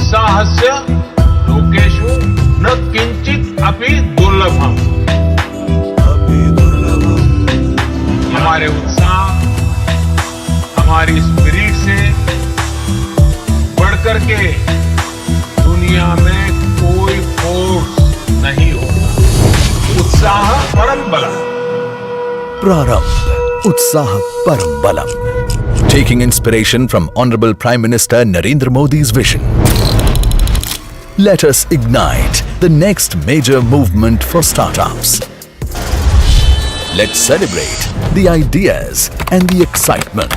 उत्साहस्य लोकेषु न किंचित अपि दुर्लभम। हमारे उत्साह, हमारी स्पिरिट से बढ़कर के दुनिया में कोई फोर्स नहीं होता। उत्साह परम बलम। Prarambh, Utsaha Param Balam. Taking inspiration from Honorable Prime Minister Narendra Modi's vision. Let us ignite the next major movement for startups. Let's celebrate the ideas and the excitement.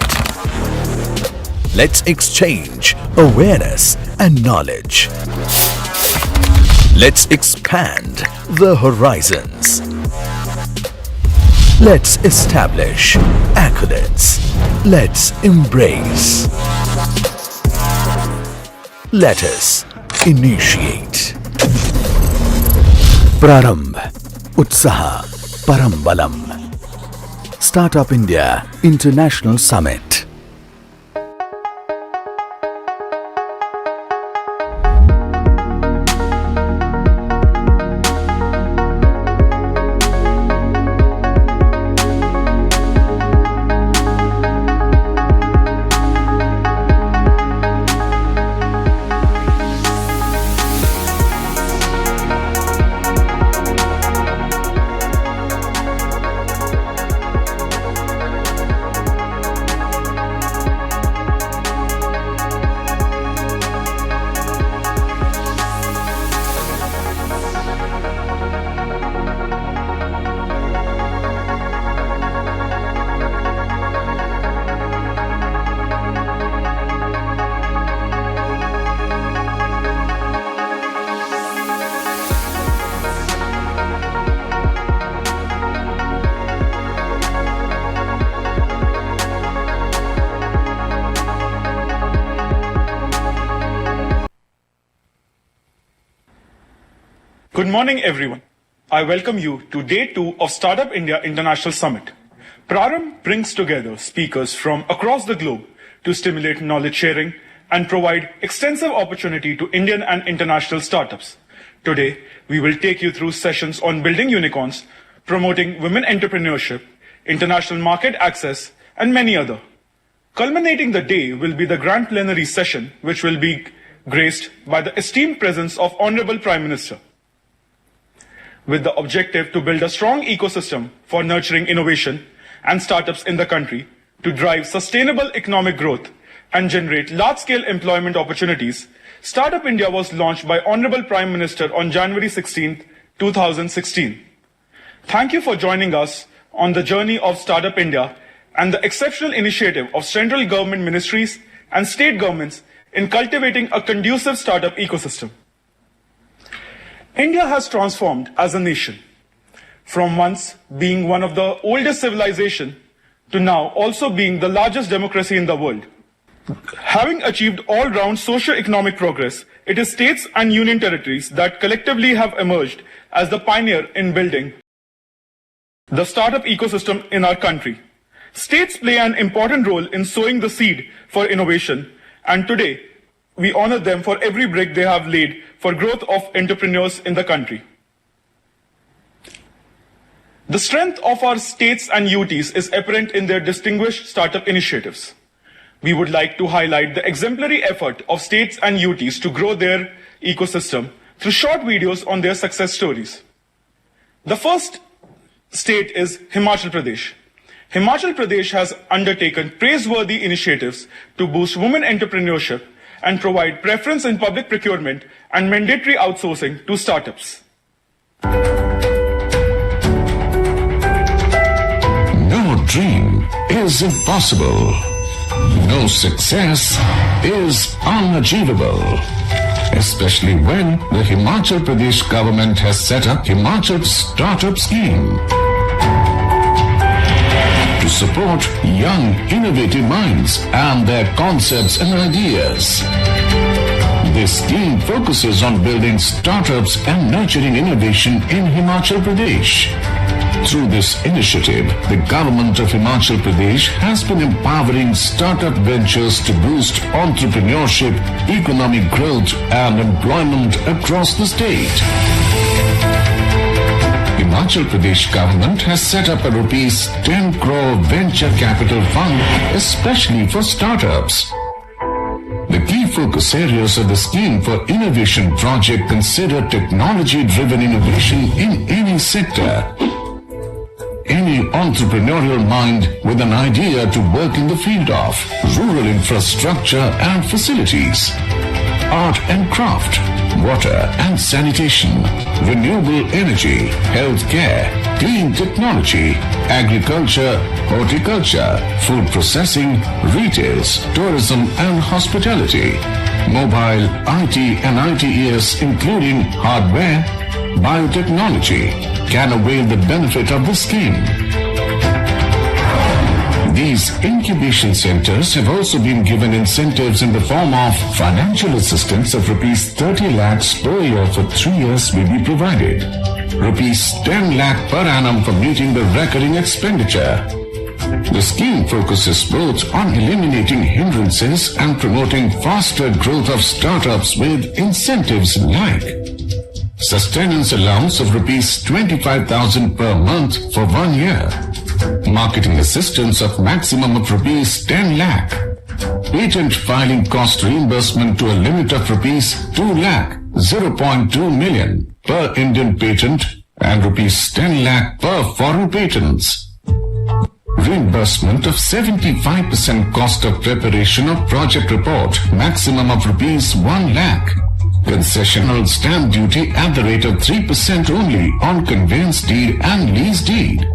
Let's exchange awareness and knowledge. Let's expand the horizons. Let's establish accolades. Let's embrace. Let us initiate. Prarambh, Utsaha, Parambalam. Startup India International Summit. Good morning, everyone. I welcome you to Day 2 of Startup India International Summit. Prarambh brings together speakers from across the globe to stimulate knowledge sharing and provide extensive opportunity to Indian and international startups. Today, we will take you through sessions on building unicorns, promoting women entrepreneurship, international market access, and many other. Culminating the day will be the grand plenary session, which will be graced by the esteemed presence of Honorable Prime Minister, with the objective to build a strong ecosystem for nurturing innovation and startups in the country to drive sustainable economic growth and generate large-scale employment opportunities. Startup India was launched by Honorable Prime Minister on January 16, 2016. Thank you for joining us on the journey of Startup India and the exceptional initiative of central government ministries and state governments in cultivating a conducive startup ecosystem. India has transformed as a nation, from once being one of the oldest civilizations to now also being the largest democracy in the world. Having achieved all-round socio-economic progress, it is states and union territories that collectively have emerged as the pioneer in building the startup ecosystem in our country. States play an important role in sowing the seed for innovation, and today we honor them for every brick they have laid for growth of entrepreneurs in the country. The strength of our states and UTs is apparent in their distinguished startup initiatives. We would like to highlight the exemplary effort of states and UTs to grow their ecosystem through short videos on their success stories. The first state is Himachal Pradesh. Himachal Pradesh has undertaken praiseworthy initiatives to boost women entrepreneurship and provide preference in public procurement and mandatory outsourcing to startups. No dream is impossible. No success is unachievable. Especially when the Himachal Pradesh government has set up Himachal Startup Scheme to support young, innovative minds and their concepts and ideas. This scheme focuses on building startups and nurturing innovation in Himachal Pradesh. Through this initiative, the government of Himachal Pradesh has been empowering startup ventures to boost entrepreneurship, economic growth and employment across the state. Himachal Pradesh government has set up a rupees 10 crore venture capital fund especially for startups. The key focus areas of the scheme for innovation project consider technology-driven innovation in any sector. Any entrepreneurial mind with an idea to work in the field of rural infrastructure and facilities, art and craft, water and sanitation, renewable energy, healthcare, clean technology, agriculture, horticulture, food processing, retails, tourism and hospitality, mobile, IT and ITES including hardware, biotechnology can avail the benefit of the scheme. These incubation centers have also been given incentives in the form of financial assistance of rupees 30 lakhs per year for 3 years will be provided. Rupees 10 lakh per annum for meeting the recurring expenditure. The scheme focuses both on eliminating hindrances and promoting faster growth of startups with incentives like sustenance allowance of rupees 25,000 per month for 1 year, marketing assistance of maximum of rupees 10 lakh, patent filing cost reimbursement to a limit of rupees 2 lakh 0.2 million per Indian patent and rupees 10 lakh per foreign patents. Reimbursement of 75% cost of preparation of project report, maximum of rupees 1 lakh. Concessional stamp duty at the rate of 3% only on conveyance deed and lease deed.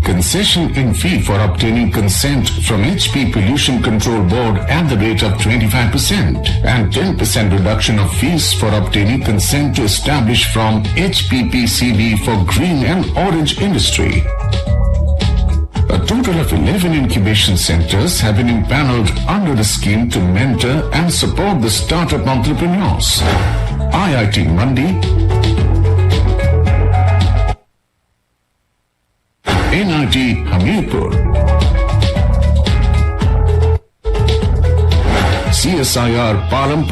Concession in fee for obtaining consent from HP Pollution Control Board at the rate of 25% and 10% reduction of fees for obtaining consent to establish from HPPCB for green and orange industry. A total of 11 incubation centers have been impaneled under the scheme to mentor and support the startup entrepreneurs. IIT Mandi, NIT Hamirpur, CSIR Prarambh,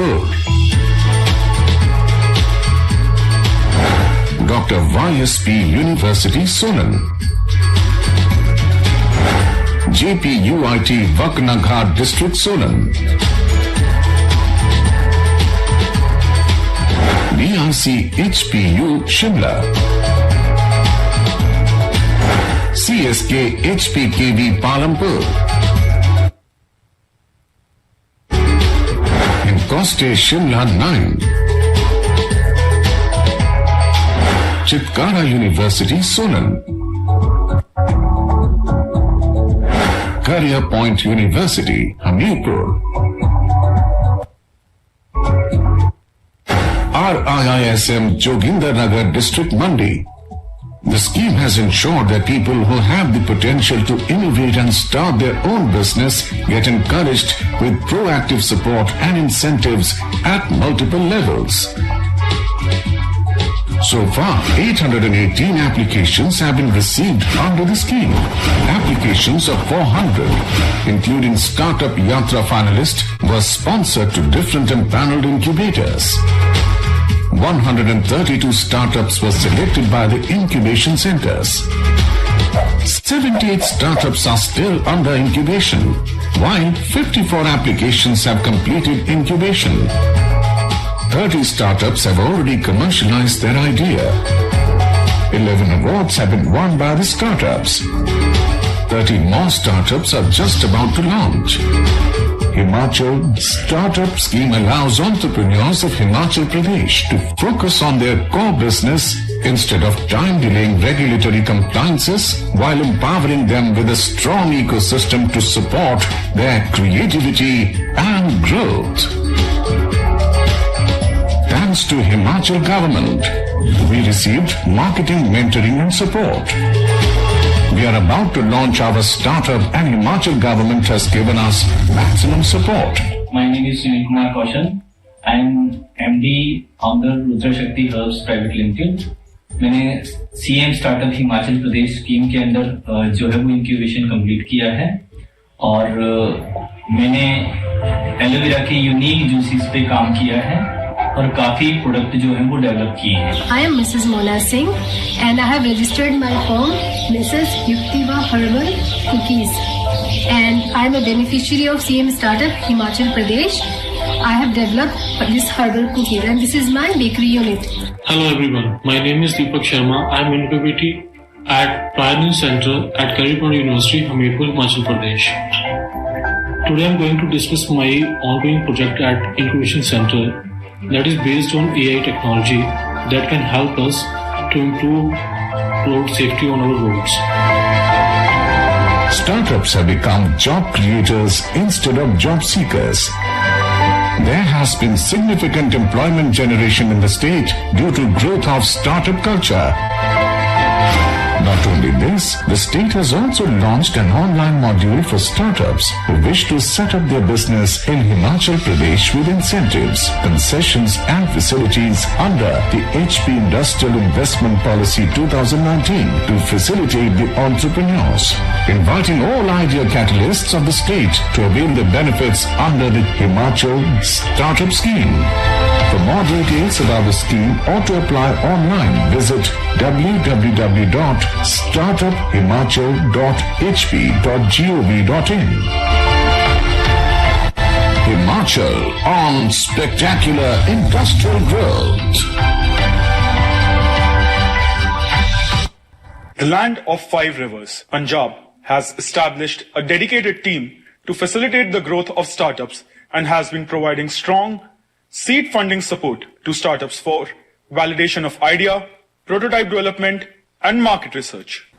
Dr. YSP University Solan, JPUIT Vaknaghat District Solan, BIC HPU Shimla, CSK HPKV Palampur, and Coste Shimla 9, Chitkara University Solan, Career Point University, Hamirpur, RIISM Joginder Nagar District Mandi. The scheme has ensured that people who have the potential to innovate and start their own business get encouraged with proactive support and incentives at multiple levels. So far, 818 applications have been received under the scheme. Applications of 400, including Startup Yatra finalists, were sponsored to different empaneled incubators. 132 startups were selected by the incubation centers. 78 startups are still under incubation, while 54 applications have completed incubation. 30 startups have already commercialized their idea. 11 awards have been won by the startups. 30 more startups are just about to launch. Himachal Startup Scheme allows entrepreneurs of Himachal Pradesh to focus on their core business instead of time-delaying regulatory compliances while empowering them with a strong ecosystem to support their creativity and growth. Thanks to Himachal government, we received marketing, mentoring and support. We are about to launch our startup and Himachal government has given us maximum support. My name is Sunil Kumar Kaushan. I am MD founder Rudra शक्ति herbs private limited. मैंने CM startup Himachal Pradesh scheme के अंदर जो है वो incubation complete किया है और मैंने एलोवेरा के यूनिक जूसेस पे काम किया है और काफी प्रोडक्ट जो है वो डेवलप किए हैं। I am Mrs. Mona Singh and I have registered my firm Mrs. Yuktiva Herbal Cookies and I am a beneficiary of CM Startup Himachal Pradesh. I have developed this herbal cookies and this is my bakery unit. Hello everyone, my name is Deepak Sharma. I am incubating at Pioneer Center at Karipur University, Hamirpur, Himachal Pradesh. Today I am going to discuss my ongoing project at Incubation Center that is based on AI technology that can help us to improve road safety on our roads. Startups have become job creators instead of job seekers. There has been significant employment generation in the state due to growth of startup culture. Not only this, the state has also launched an online module for startups who wish to set up their business in Himachal Pradesh with incentives, concessions and facilities under the HP Industrial Investment Policy 2019 to facilitate the entrepreneurs, inviting all idea catalysts of the state to avail the benefits under the Himachal Startup Scheme. For more details about the scheme or to apply online, visit www.startuphimachal.hp.gov.in. Himachal on spectacular industrial growth. The land of 5 rivers, Punjab, has established a dedicated team to facilitate the growth of startups and has been providing strong seed funding support to startups for validation of idea, prototype development, and market research.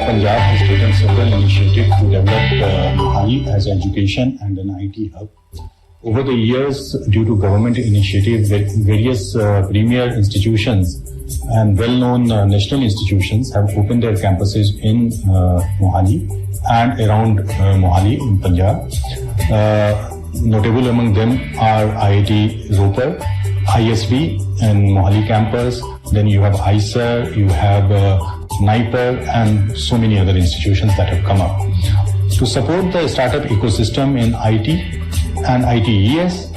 Punjab has taken several initiatives to develop Mohali as an education and an IT hub. Over the years, due to government initiatives, various premier institutions and well-known national institutions have opened their campuses in Mohali and around Mohali in Punjab. Notable among them are IIT Ropar, ISB and Mohali campus. Then you have ICER, you have NIPER and so many other institutions that have come up. To support the startup ecosystem in IT and ITES,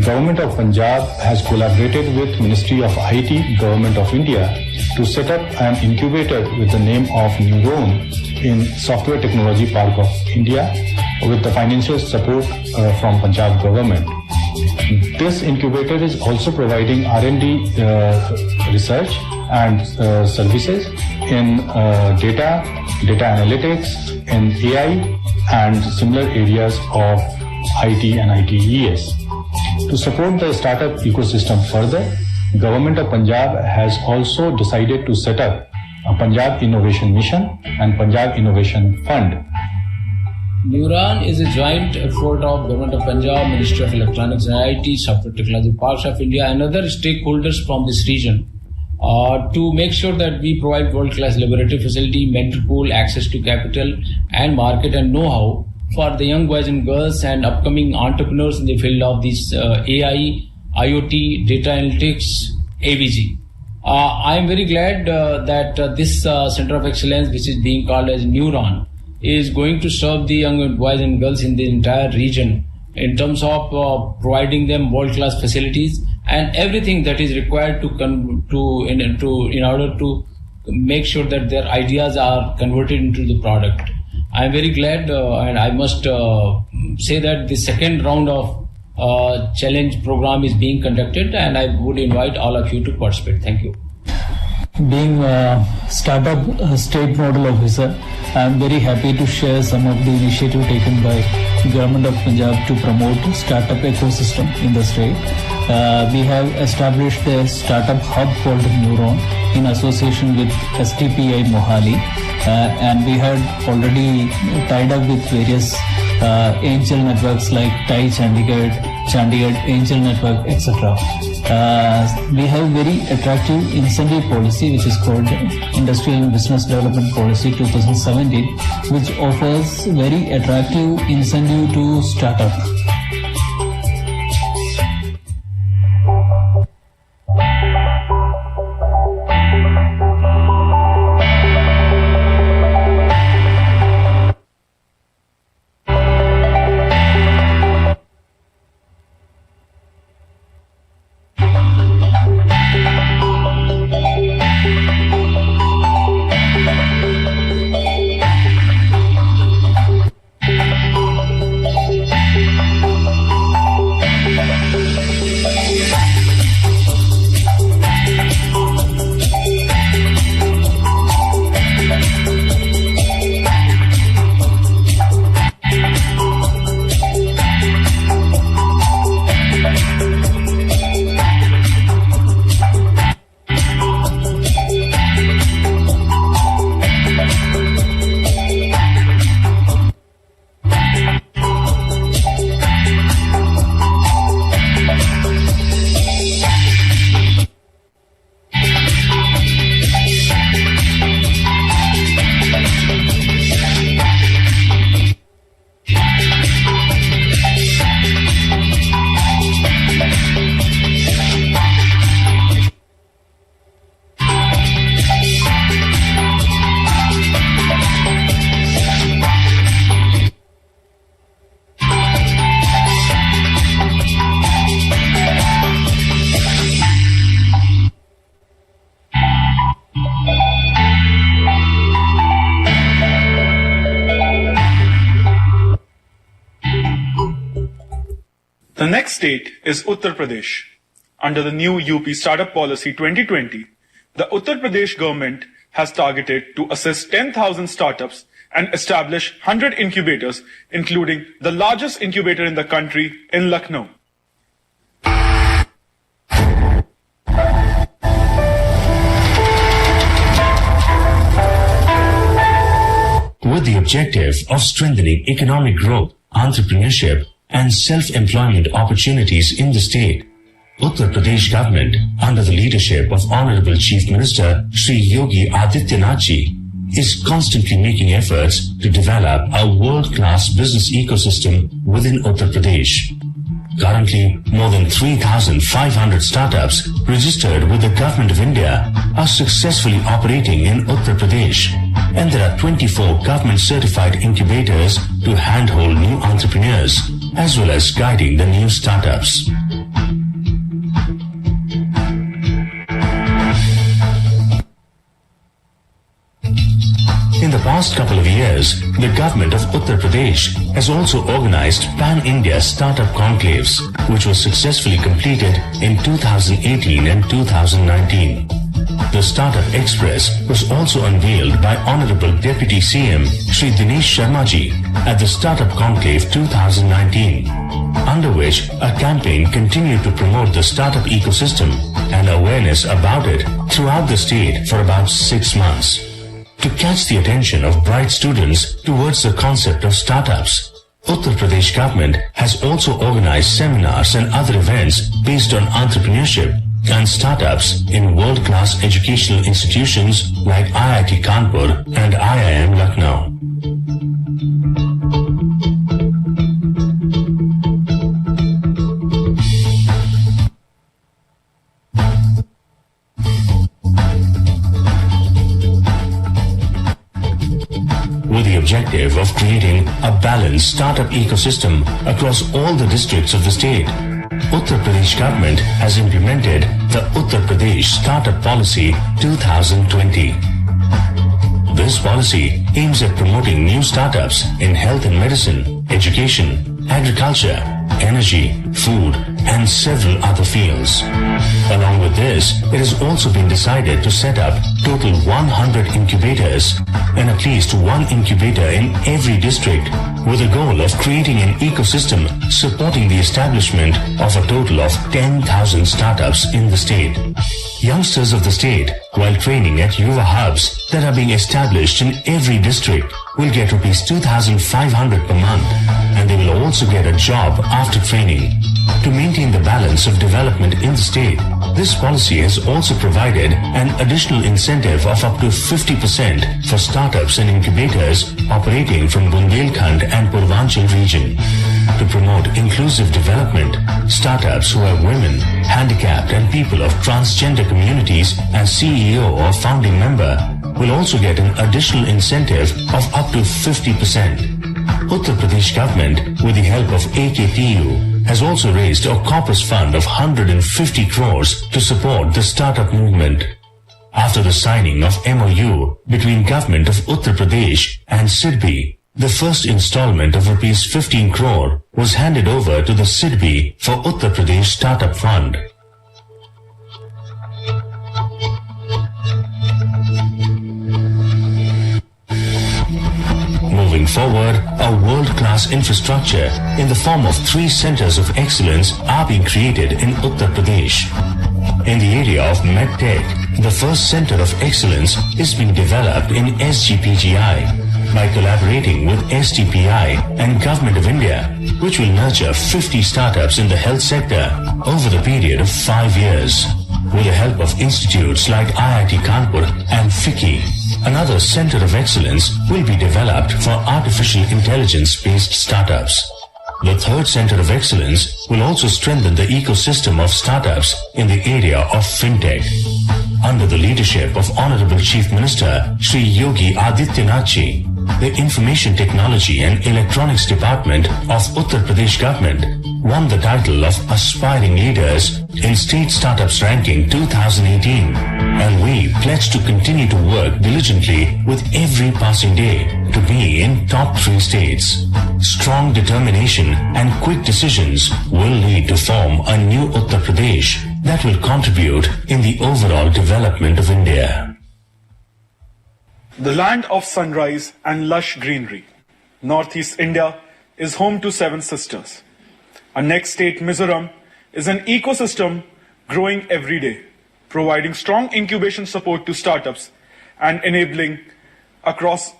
Government of Punjab has collaborated with Ministry of IT, Government of India to set up an incubator with the name of Neuron in Software Technology Park of India with the financial support from Punjab government. This incubator is also providing R&D research and services in data analytics, in AI and similar areas of IT and ITES. To support the startup ecosystem further, Government of Punjab has also decided to set up a Punjab Innovation Mission and Punjab Innovation Fund. Neuron is a joint effort of Government of Punjab, Ministry of Electronics and IT, Software Technology Parks of India and other stakeholders from this region to make sure that we provide world-class laboratory facility, mentor pool, access to capital and market and know-how for the young boys and girls and upcoming entrepreneurs in the field of this AI, IoT, data analytics, AVG. I am very glad that this Center of Excellence, which is being called as Neuron, is going to serve the young boys and girls in the entire region in terms of providing them world-class facilities and everything that is required in order to make sure that their ideas are converted into the product. I am very glad and I must say that the second round of challenge program is being conducted and I would invite all of you to participate. Thank you. Being a startup state nodal officer, I am very happy to share some of the initiative taken by Government of Punjab to promote startup ecosystem in the state. We have established a startup hub called Neuron in association with STPI Mohali and we had already tied up with various angel networks like TIE Chandigarh Angel Network, etc. We have very attractive incentive policy which is called Industrial and Business Development Policy 2017, which offers very attractive incentive to startup. The next state is Uttar Pradesh. Under the new UP Startup Policy 2020, the Uttar Pradesh government has targeted to assist 10,000 startups and establish 100 incubators, including the largest incubator in the country in Lucknow. With the objective of strengthening economic growth, entrepreneurship, and self-employment opportunities in the state, Uttar Pradesh government, under the leadership of Honorable Chief Minister Shri Yogi Adityanath Ji, is constantly making efforts to develop a world-class business ecosystem within Uttar Pradesh. Currently, more than 3,500 startups registered with the Government of India are successfully operating in Uttar Pradesh, and there are 24 government-certified incubators to handhold new entrepreneurs, as well as guiding the new startups. In the past couple of years, the government of Uttar Pradesh has also organized Pan-India Startup Conclaves, which was successfully completed in 2018 and 2019. The Startup Express was also unveiled by Honorable Deputy CM Shri Dinesh Sharma Ji at the Startup Conclave 2019, under which a campaign continued to promote the startup ecosystem and awareness about it throughout the state for about 6 months. To catch the attention of bright students towards the concept of startups, Uttar Pradesh government has also organized seminars and other events based on entrepreneurship and startups in world-class educational institutions like IIT Kanpur and IIM Lucknow. With the objective of creating a balanced startup ecosystem across all the districts of the state, Uttar Pradesh government has implemented the Uttar Pradesh Startup Policy 2020. This policy aims at promoting new startups in health and medicine, education, agriculture, energy, food, and several other fields. Along with this, it has also been decided to set up total 100 incubators and at least one incubator in every district with a goal of creating an ecosystem supporting the establishment of a total of 10,000 startups in the state. Youngsters of the state, while training at Yuva hubs that are being established in every district, will get rupees 2,500 per month, and they will also get a job after training. To maintain the balance of development in the state, this policy has also provided an additional incentive of up to 50% for startups and incubators operating from Bundelkhand and Purvanchal region. To promote inclusive development, startups who have women, handicapped and people of transgender communities as CEO or founding member will also get an additional incentive of up to 50%. Uttar Pradesh government, with the help of AKTU, has also raised a corpus fund of 150 crores to support the startup movement. After the signing of MOU between government of Uttar Pradesh and SIDBI, the first installment of rupees 15 crore was handed over to the SIDBI for Uttar Pradesh Startup Fund. Moving forward, a world-class infrastructure in the form of 3 centers of excellence are being created in Uttar Pradesh. In the area of MedTech, the first center of excellence is being developed in SGPGI by collaborating with STPI and Government of India, which will nurture 50 startups in the health sector over the period of 5 years. With the help of institutes like IIT Kanpur and FICCI, another center of excellence will be developed for artificial intelligence-based startups. The third center of excellence will also strengthen the ecosystem of startups in the area of fintech. Under the leadership of Honorable Chief Minister Shri Yogi Adityanathji, the Information Technology and Electronics Department of Uttar Pradesh government won the title of Aspiring Leaders in State Startups Ranking 2018, and we pledge to continue to work diligently with every passing day to be in top 3 states. Strong determination and quick decisions will lead to form a new Uttar Pradesh that will contribute in the overall development of India. The land of sunrise and lush greenery, Northeast India is home to 7 sisters. Our next state, Mizoram, is an ecosystem growing every day, providing strong incubation support to startups and enabling across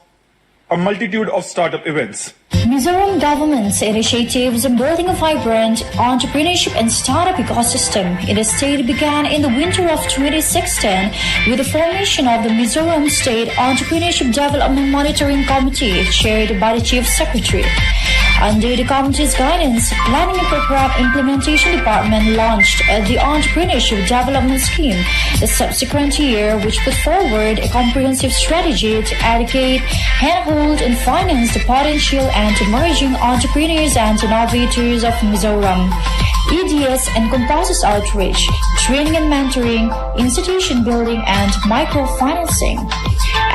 a multitude of startup events. Mizoram government's initiatives in building a vibrant entrepreneurship and startup ecosystem in the state began in the winter of 2016 with the formation of the Mizoram State Entrepreneurship Development Monitoring Committee chaired by the Chief Secretary. Under the committee's guidance, Planning and Program Implementation Department launched the Entrepreneurship Development Scheme the subsequent year, which put forward a comprehensive strategy to educate, handhold, and finance the potential and emerging entrepreneurs and innovators of Mizoram. EDS encompasses outreach, training and mentoring, institution building, and microfinancing.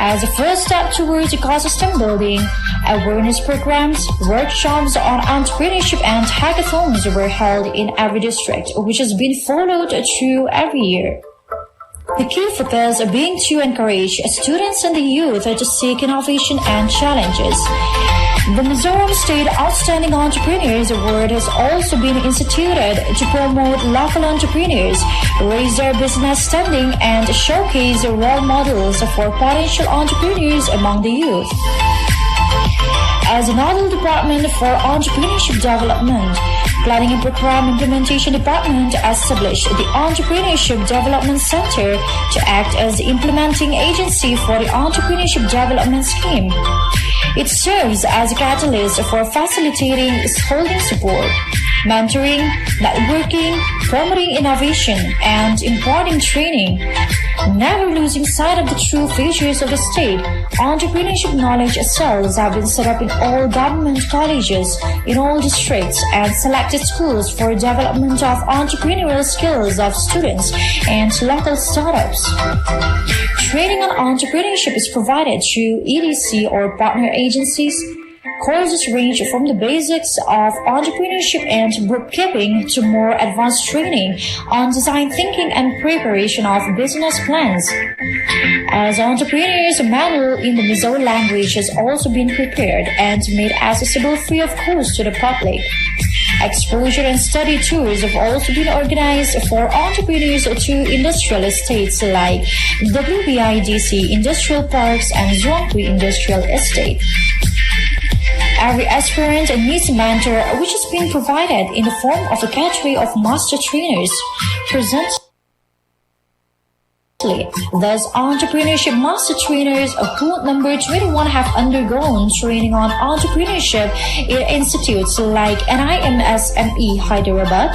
As a first step towards ecosystem building, awareness programs, workshops on entrepreneurship and hackathons were held in every district, which has been followed through every year. The key focus being to encourage students and the youth to seek innovation and challenges. The Mizoram State Outstanding Entrepreneurs Award has also been instituted to promote local entrepreneurs, raise their business standing, and showcase role models for potential entrepreneurs among the youth. As a nodal department for entrepreneurship development, Planning and Program Implementation Department established the Entrepreneurship Development Center to act as the implementing agency for the Entrepreneurship Development Scheme. It serves as a catalyst for facilitating holding support, mentoring, networking, promoting innovation, and imparting training. Never losing sight of the true features of the state, entrepreneurship knowledge cells have been set up in all government colleges, in all districts, and selected schools for development of entrepreneurial skills of students and local startups. Training on entrepreneurship is provided through EDC or partner agencies, Courses range from the basics of entrepreneurship and bookkeeping to more advanced training on design thinking and preparation of business plans. As entrepreneurs, a manual in the Mizo language has also been prepared and made accessible free of cost to the public. Exposure and study tours have also been organized for entrepreneurs to industrial estates like WBIDC Industrial Parks and Zone 3 Industrial Estate. Every aspirant needs a mentor, which has been provided in the form of a cadre of master trainers present. Thus, entrepreneurship master trainers who number 21 have undergone training on entrepreneurship in institutes like NIMSME Hyderabad,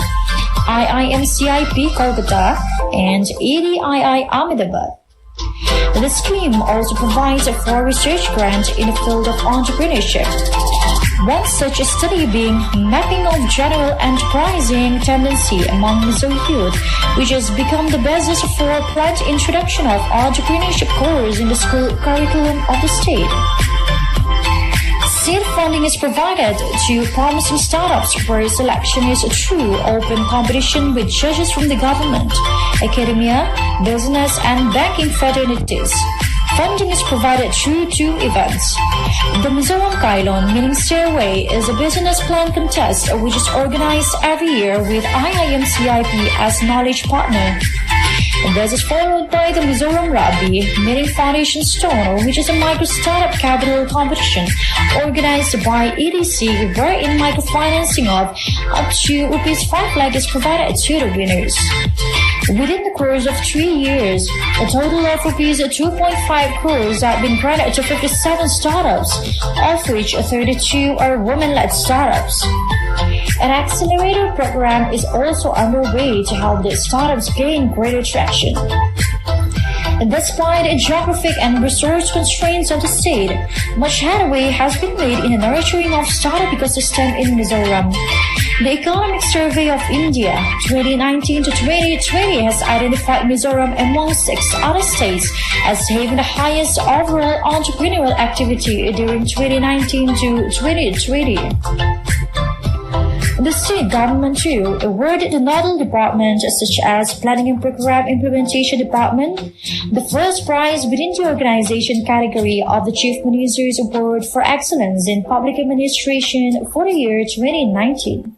IIMCIP Kolkata, and ADII Ahmedabad. The scheme also provides for research grant in the field of entrepreneurship. One such study being mapping of general enterprising tendency among Mizo youth, which has become the basis for planned introduction of entrepreneurship course in the school curriculum of the state. Seed funding is provided to promising startups where selection is through open competition with judges from the government, academia, business, and banking fraternities. Funding is provided through two events. The Mizoram Kailon, meaning Stairway, is a business plan contest which is organized every year with IIMCIP as knowledge partner. This is followed by the Mizoram Rabbi, meaning Foundation Stone, which is a micro startup capital competition organized by EDC, wherein microfinancing of up to ₹5 lakh is provided to the winners. Within the course of 3 years, a total of ₹2.5 crores have been granted to 57 startups, of which 32 are women-led startups. An accelerator program is also underway to help the startups gain greater traction. Despite geographic and resource constraints of the state, much headway has been made in the nurturing of startup ecosystem in Mizoram. The Economic Survey of India 2019 to 2020 has identified Mizoram among 6 other states as having the highest overall entrepreneurial activity during 2019 to 2020. The state government too awarded the nodal department such as Planning and Program Implementation Department the first prize within the organization category of the Chief Minister's Award for Excellence in Public Administration for the year 2019.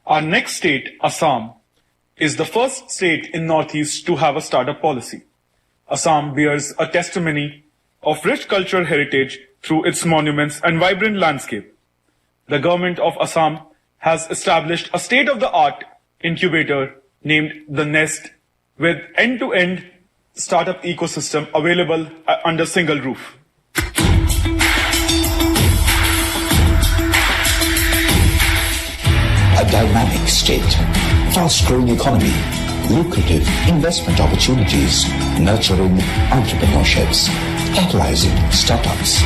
Our next state, Assam, is the first state in Northeast to have a startup policy. Assam bears a testimony of rich cultural heritage through its monuments and vibrant landscape. The government of Assam has established a state-of-the-art incubator named The Nest with end-to-end startup ecosystem available under single roof. A dynamic state, fast-growing economy, lucrative investment opportunities, nurturing entrepreneurships, catalyzing startups.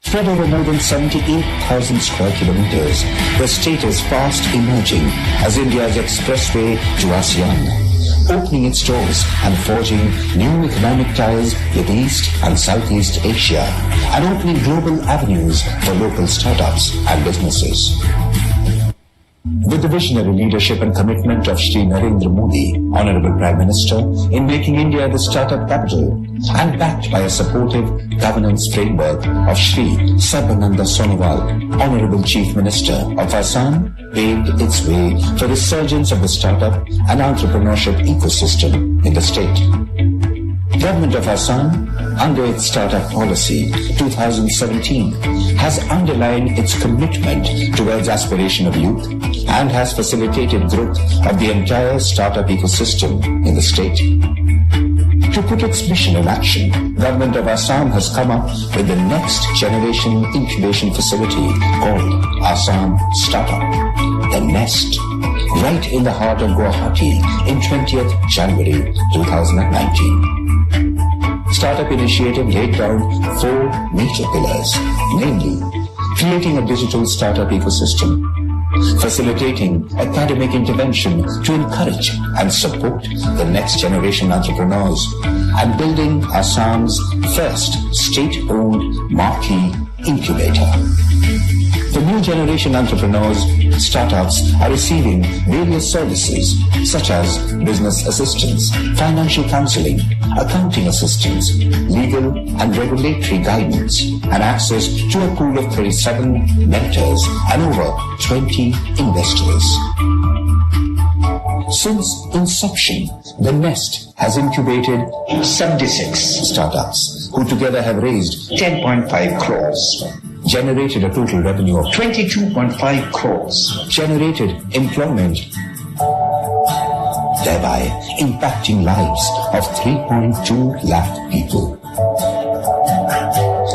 Spread over more than 78,000 square kilometers, the state is fast emerging as India's expressway to ASEAN, opening its doors and forging new economic ties with East and Southeast Asia, and opening global avenues for local startups and businesses. With the visionary leadership and commitment of Shri Narendra Modi, Honorable Prime Minister, in making India the startup capital, and backed by a supportive governance framework of Shri Sarbananda Sonowal, Honorable Chief Minister of Assam, paved its way for the resurgence of the startup and entrepreneurship ecosystem in the state. Government of Assam, under its startup policy 2017, has underlined its commitment towards aspiration of youth and has facilitated growth of the entire startup ecosystem in the state. To put its mission in action, Government of Assam has come up with the next generation incubation facility called Assam Startup, The Nest, right in the heart of Guwahati in 20th January 2019. Startup initiative laid down 4 major pillars, namely creating a digital startup ecosystem, facilitating academic intervention to encourage and support the next generation entrepreneurs, and building Assam's first state-owned marquee incubator. The new generation entrepreneurs, startups are receiving various services such as business assistance, financial counseling, accounting assistance, legal and regulatory guidance, and access to a pool of 37 mentors and over 20 investors. Since inception, the Nest has incubated 76 startups who together have raised 10.5 crores. Generated a total revenue of 22.5 crores, generated employment, thereby impacting lives of 3.2 lakh people.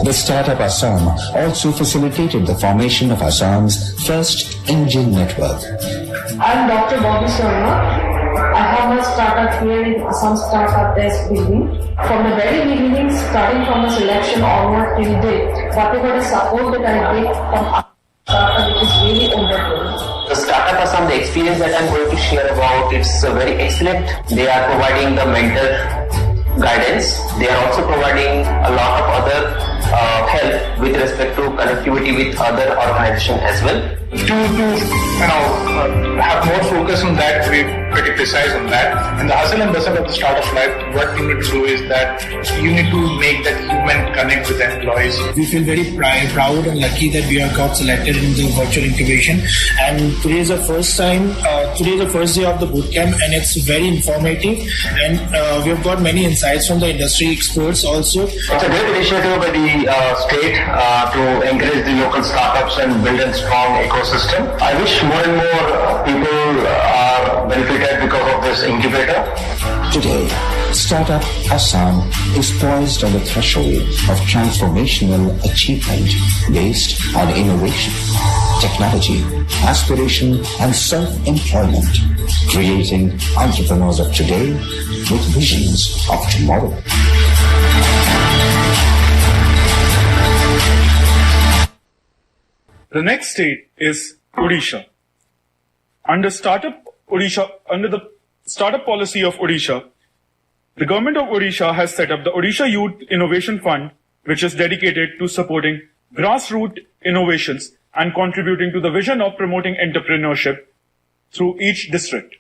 The Startup Assam also facilitated the formation of Assam's first angel network. I'm Dr. Bobby Sharma. I have a startup here in Assam Startup Desk building. From the very beginning, starting from the selection onward till date, whatever the support that I get from startup, it is really wonderful. The Startup Assam, the experience that I'm going to share about, it's very excellent. They are providing the mentor guidance. They are also providing a lot of other help with respect to connectivity with other organizations as well. To have more focus on that, we're pretty precise on that. And the hustle and bustle of the startup life, what you need to do is that you need to make that human connect with the employees. We feel very proud and lucky that we have got selected in the virtual incubation. And today is the first time, today is the first day of the bootcamp, and it's very informative. And we have got many insights from the industry experts also. It's a great initiative by the state to encourage the local startups and build a strong ecosystem. I wish more and more people are benefited because of this incubator. Today, Startup Assam is poised on the threshold of transformational achievement based on innovation, technology, aspiration, and self-employment, creating entrepreneurs of today with visions of tomorrow. The next state is Odisha. Under the startup policy of Odisha, the government of Odisha has set up the Odisha Youth Innovation Fund, which is dedicated to supporting grassroots innovations and contributing to the vision of promoting entrepreneurship through each district.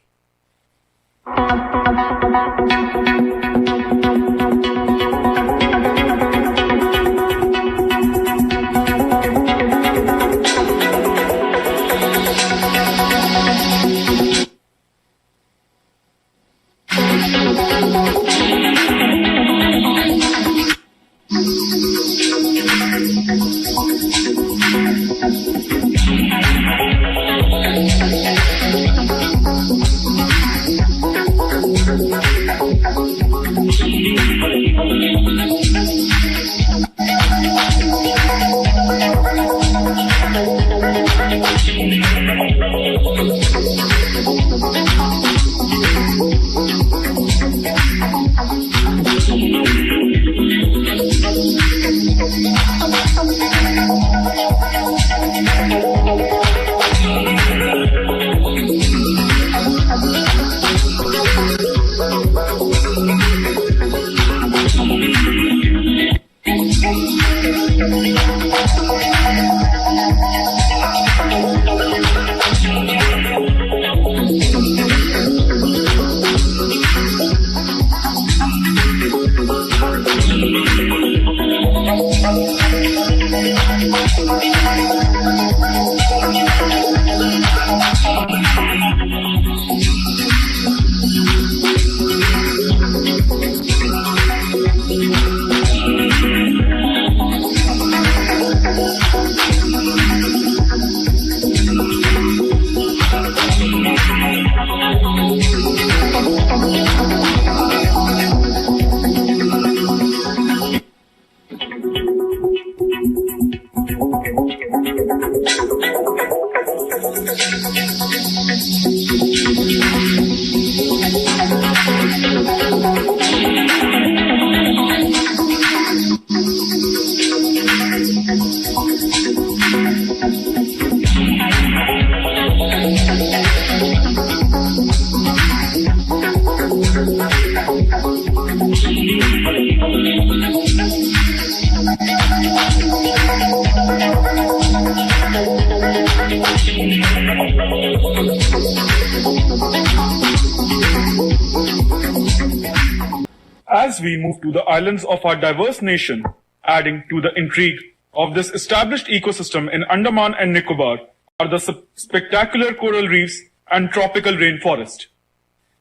we move to the islands of our diverse nation, adding to the intrigue of this established ecosystem in Andaman and Nicobar are the spectacular coral reefs and tropical rainforest.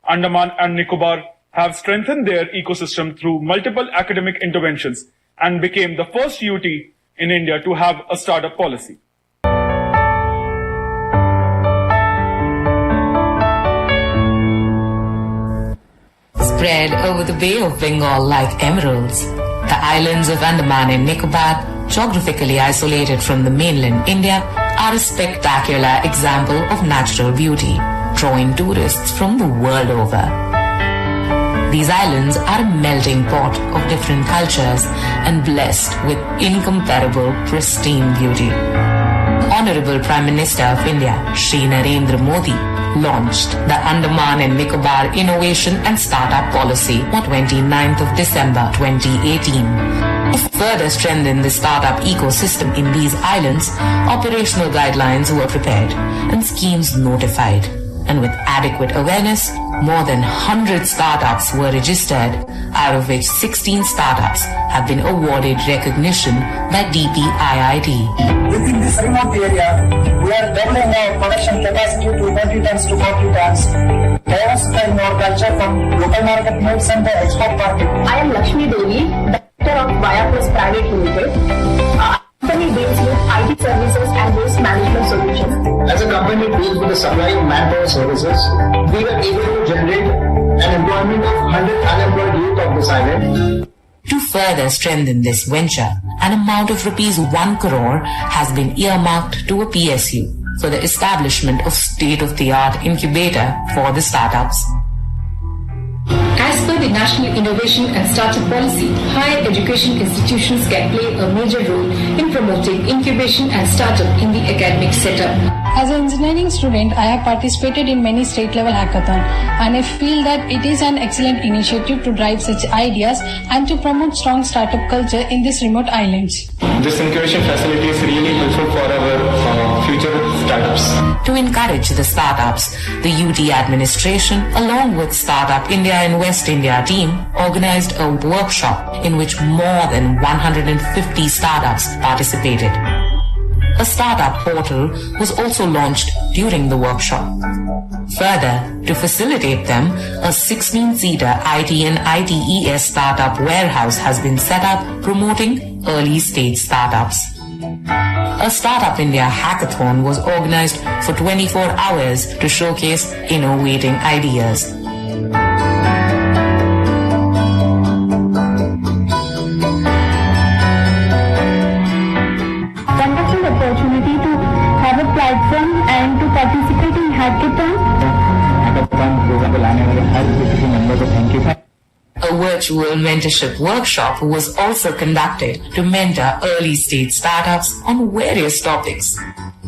Andaman and Nicobar have strengthened their ecosystem through multiple academic interventions and became the first UT in India to have a startup policy. Spread over the Bay of Bengal like emeralds, the islands of Andaman and Nicobar, geographically isolated from the mainland India, are a spectacular example of natural beauty, drawing tourists from the world over. These islands are a melting pot of different cultures and blessed with incomparable, pristine beauty. Honorable Prime Minister of India, Shri Narendra Modi, launched the Andaman and Nicobar Innovation and Startup Policy on 29th of December 2018. To further strengthen the startup ecosystem in these islands, operational guidelines were prepared and schemes notified. And with adequate awareness, more than 100 startups were registered, out of which 16 startups have been awarded recognition by DPIIT. Within this remote area, we are doubling our production capacity to 20 tons to 40 tons, diversifying our culture from local market needs and the export market. I am Lakshmi Devi, Director of Viaplus Private Limited. Our company deals with IT services and waste management solutions. As a company deals with the supply of manpower services, we were able to generate an employment of 100 unemployed youth of this island. To further strengthen this venture, an amount of rupees 1 crore has been earmarked to a PSU for the establishment of state-of-the-art incubator for the startups. As per the National Innovation and Startup Policy, higher education institutions can play a major role in promoting incubation and startup in the academic setup. As an engineering student, I have participated in many state-level hackathons, and I feel that it is an excellent initiative to drive such ideas and to promote strong startup culture in these remote islands. This incubation facility is really helpful for our future startups. To encourage the startups, the UT administration, along with Startup India and West India team, organized a workshop in which more than 150 startups participated. A startup portal was also launched during the workshop. Further, to facilitate them, a 16-seater IT and ITES startup warehouse has been set up promoting early-stage startups. A Startup India hackathon was organized for 24 hours to showcase innovating ideas. Opportunity to have a platform and to participate in hackathon. A virtual mentorship workshop was also conducted to mentor early-stage startups on various topics.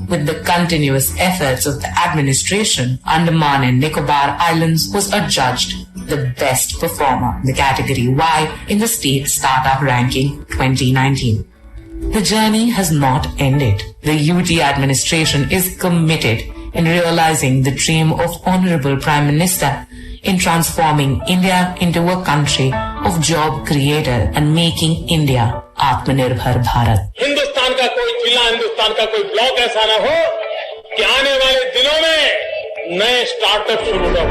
With the continuous efforts of the administration, Andaman and Nicobar Islands was adjudged the best performer in the category Y in the state startup ranking 2019. The journey has not ended. The UT administration is committed in realizing the dream of Honorable Prime Minister in transforming India into a country of job creator and making India Atmanirbhar Bharat. Hindustan का कोई जिला, हिंदुस्तान का कोई block ऐसा न हो कि आने वाले दिनों में नए स्टार्टअप शुरू न हो.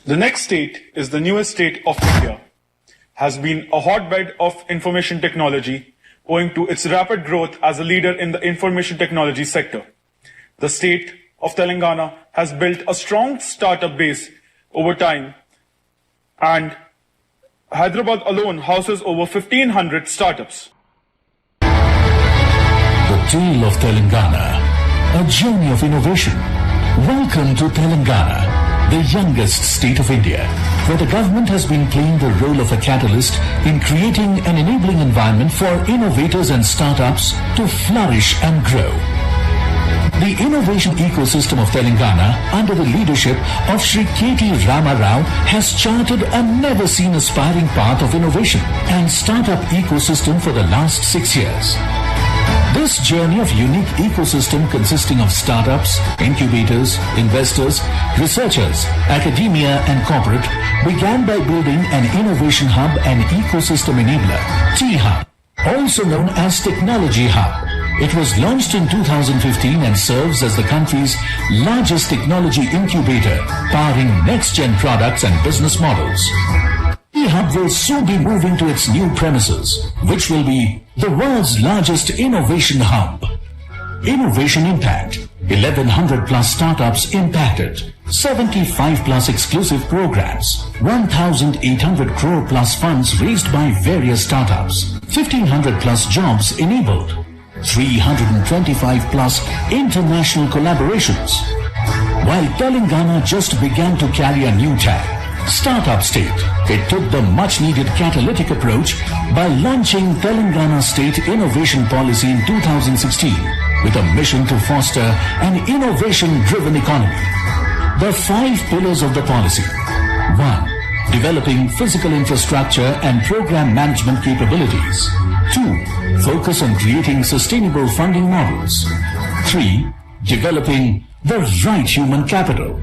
The next state is the newest state of India. Has been a hotbed of information technology owing to its rapid growth as a leader in the information technology sector. The state of Telangana has built a strong startup base over time, and Hyderabad alone houses over 1,500 startups. The tale of Telangana, a journey of innovation. Welcome to Telangana, the youngest state of India, where the government has been playing the role of a catalyst in creating an enabling environment for innovators and startups to flourish and grow. The innovation ecosystem of Telangana, under the leadership of Shri K.T. Rama Rao, has charted a never-seen aspiring path of innovation and startup ecosystem for the last 6 years. This journey of unique ecosystem consisting of startups, incubators, investors, researchers, academia and corporate began by building an innovation hub and ecosystem enabler, T-Hub, also known as Technology Hub. It was launched in 2015 and serves as the country's largest technology incubator, powering next-gen products and business models. T-Hub will soon be moving to its new premises, which will be the world's largest innovation hub. Innovation impact: 1,100 plus startups impacted, 75 plus exclusive programs, 1,800 crore plus funds raised by various startups, 1,500 plus jobs enabled, 325 plus international collaborations. While Telangana just began to carry a new tag, Startup State, it took the much-needed catalytic approach by launching Telangana State Innovation Policy in 2016 with a mission to foster an innovation-driven economy. The 5 pillars of the policy: 1. Developing physical infrastructure and program management capabilities. 2. Focus on creating sustainable funding models. 3. Developing the right human capital.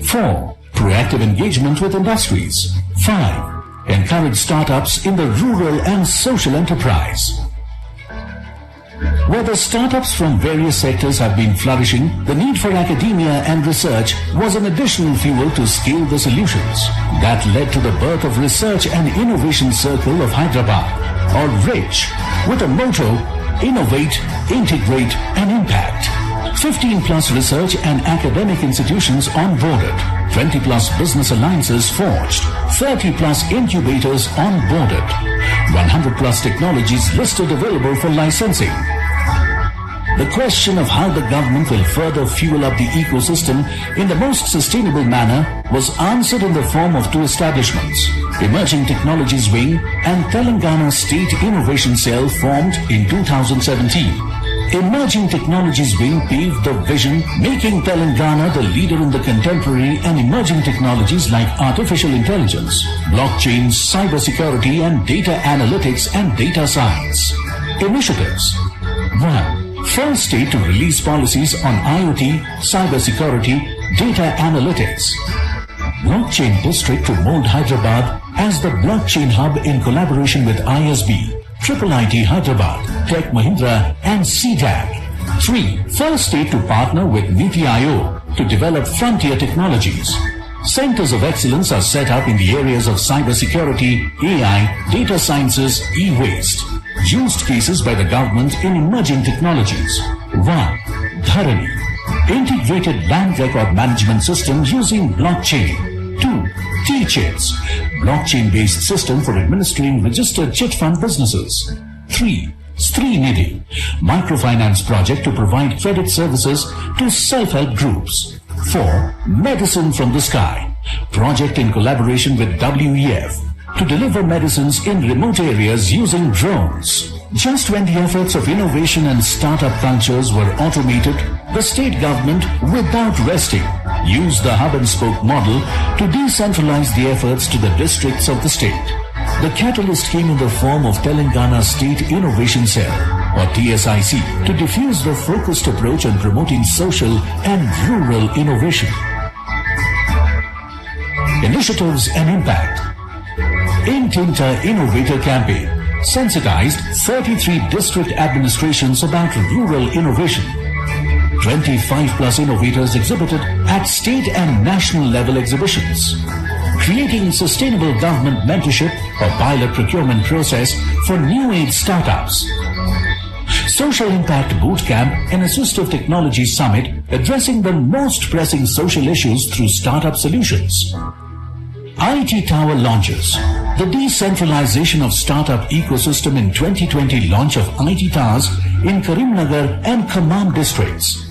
4. Proactive engagement with industries. 5. Encourage startups in the rural and social enterprise. Where the startups from various sectors have been flourishing, the need for academia and research was an additional fuel to scale the solutions. That led to the birth of Research and Innovation Circle of Hyderabad, or RICH, with a motto: Innovate, Integrate and Impact. 15 plus research and academic institutions onboarded, 20 plus business alliances forged, 30 plus incubators onboarded, 100 plus technologies listed available for licensing. The question of how the government will further fuel up the ecosystem in the most sustainable manner was answered in the form of 2 establishments: Emerging Technologies Wing and Telangana State Innovation Cell, formed in 2017. Emerging Technologies Wing paved the vision, making Telangana the leader in the contemporary and emerging technologies like artificial intelligence, blockchain, cybersecurity and data analytics and data science. Initiatives: 1. First state to release policies on IoT, cybersecurity, data analytics. Blockchain district to mold Hyderabad as the blockchain hub in collaboration with ISB, IIIT Hyderabad, Tech Mahindra and CDAG. 3. First state to partner with Niti Aayog to develop frontier technologies. Centers of excellence are set up in the areas of cybersecurity, AI, data sciences, e-waste. Used cases by the government in emerging technologies. 1. Dharani, integrated land record management system using blockchain. 2. T-Chits, blockchain-based system for administering registered chit fund businesses. 3. Srinidhi, microfinance project to provide credit services to self-help groups. 4. Medicine from the Sky, project in collaboration with WEF to deliver medicines in remote areas using drones. Just when the efforts of innovation and startup cultures were automated, the state government, without resting, used the hub and spoke model to decentralize the efforts to the districts of the state. The catalyst came in the form of Telangana State Innovation Cell, or TSIC, to diffuse the focused approach on promoting social and rural innovation. Initiatives and impact. Intinta Innovator Campaign sensitized 33 district administrations about rural innovation. 25 plus innovators exhibited at state and national level exhibitions. Creating sustainable government mentorship or pilot procurement process for new age startups. Social Impact Bootcamp and Assistive Technology Summit addressing the most pressing social issues through startup solutions. IT Tower launches. The decentralization of startup ecosystem in 2020 launch of IT Towers in Karimnagar and Khammam districts.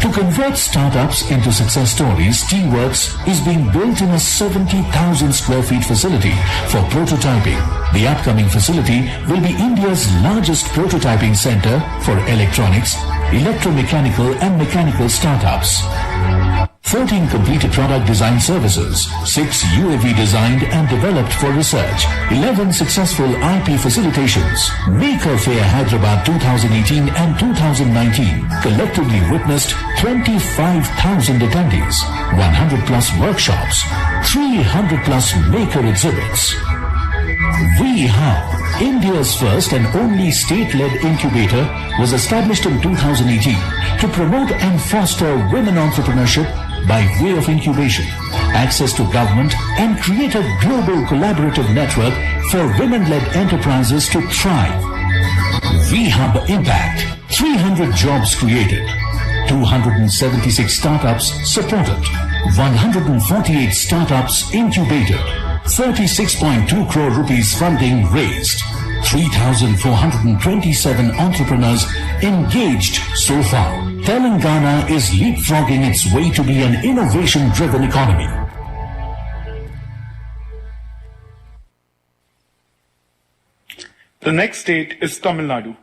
To convert startups into success stories, T-Works is being built in a 70,000 square feet facility for prototyping. The upcoming facility will be India's largest prototyping center for electronics, electromechanical and mechanical startups. 14 completed product design services, 6 UAV designed and developed for research, 11 successful IP facilitations. Maker Fair Hyderabad 2018 and 2019 collectively witnessed 25,000 attendees, 100 plus workshops, 300 plus maker exhibits. VHub, India's first and only state-led incubator, was established in 2018 to promote and foster women entrepreneurship by way of incubation, access to government, and create a global collaborative network for women-led enterprises to thrive. VHub Impact, 300 jobs created, 276 startups supported, 148 startups incubated, 36.2 crore rupees funding raised, 3,427 entrepreneurs engaged so far. Telangana is leapfrogging its way to be an innovation-driven economy. The next state is Tamil Nadu.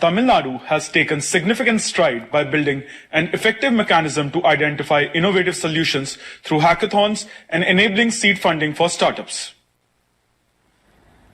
Tamil Nadu has taken significant stride by building an effective mechanism to identify innovative solutions through hackathons and enabling seed funding for startups.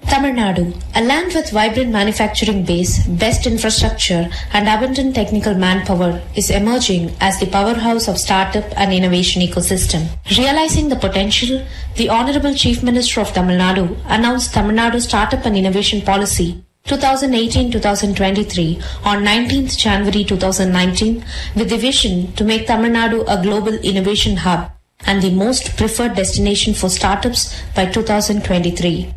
Tamil Nadu, a land with vibrant manufacturing base, best infrastructure and abundant technical manpower, is emerging as the powerhouse of startup and innovation ecosystem. Realizing the potential, the Honorable Chief Minister of Tamil Nadu announced Tamil Nadu Startup and Innovation Policy 2018-2023 on 19th January 2019 with the vision to make Tamil Nadu a global innovation hub and the most preferred destination for startups by 2023.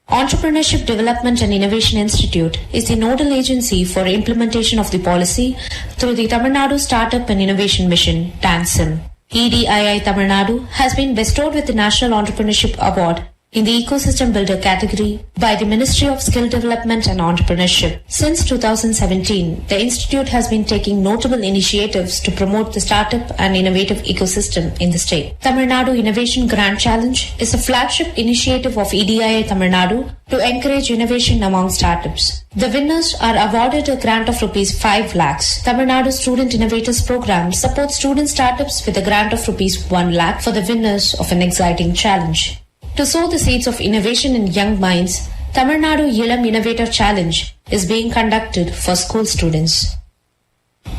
Entrepreneurship Development and Innovation Institute is the nodal agency for implementation of the policy through the Tamil Nadu Startup and Innovation Mission, TANSIM. EDII Tamil Nadu has been bestowed with the National Entrepreneurship Award in the Ecosystem Builder category by the Ministry of Skill Development and Entrepreneurship. Since 2017, the Institute has been taking notable initiatives to promote the startup and innovative ecosystem in the state. Tamil Nadu Innovation Grand Challenge is a flagship initiative of EDII Tamil Nadu to encourage innovation among startups. The winners are awarded a grant of Rs 5 lakhs. Tamil Nadu Student Innovators Program supports student startups with a grant of Rs 1 lakh for the winners of an exciting challenge. To sow the seeds of innovation in young minds, Tamil Nadu Ilam Innovator Challenge is being conducted for school students.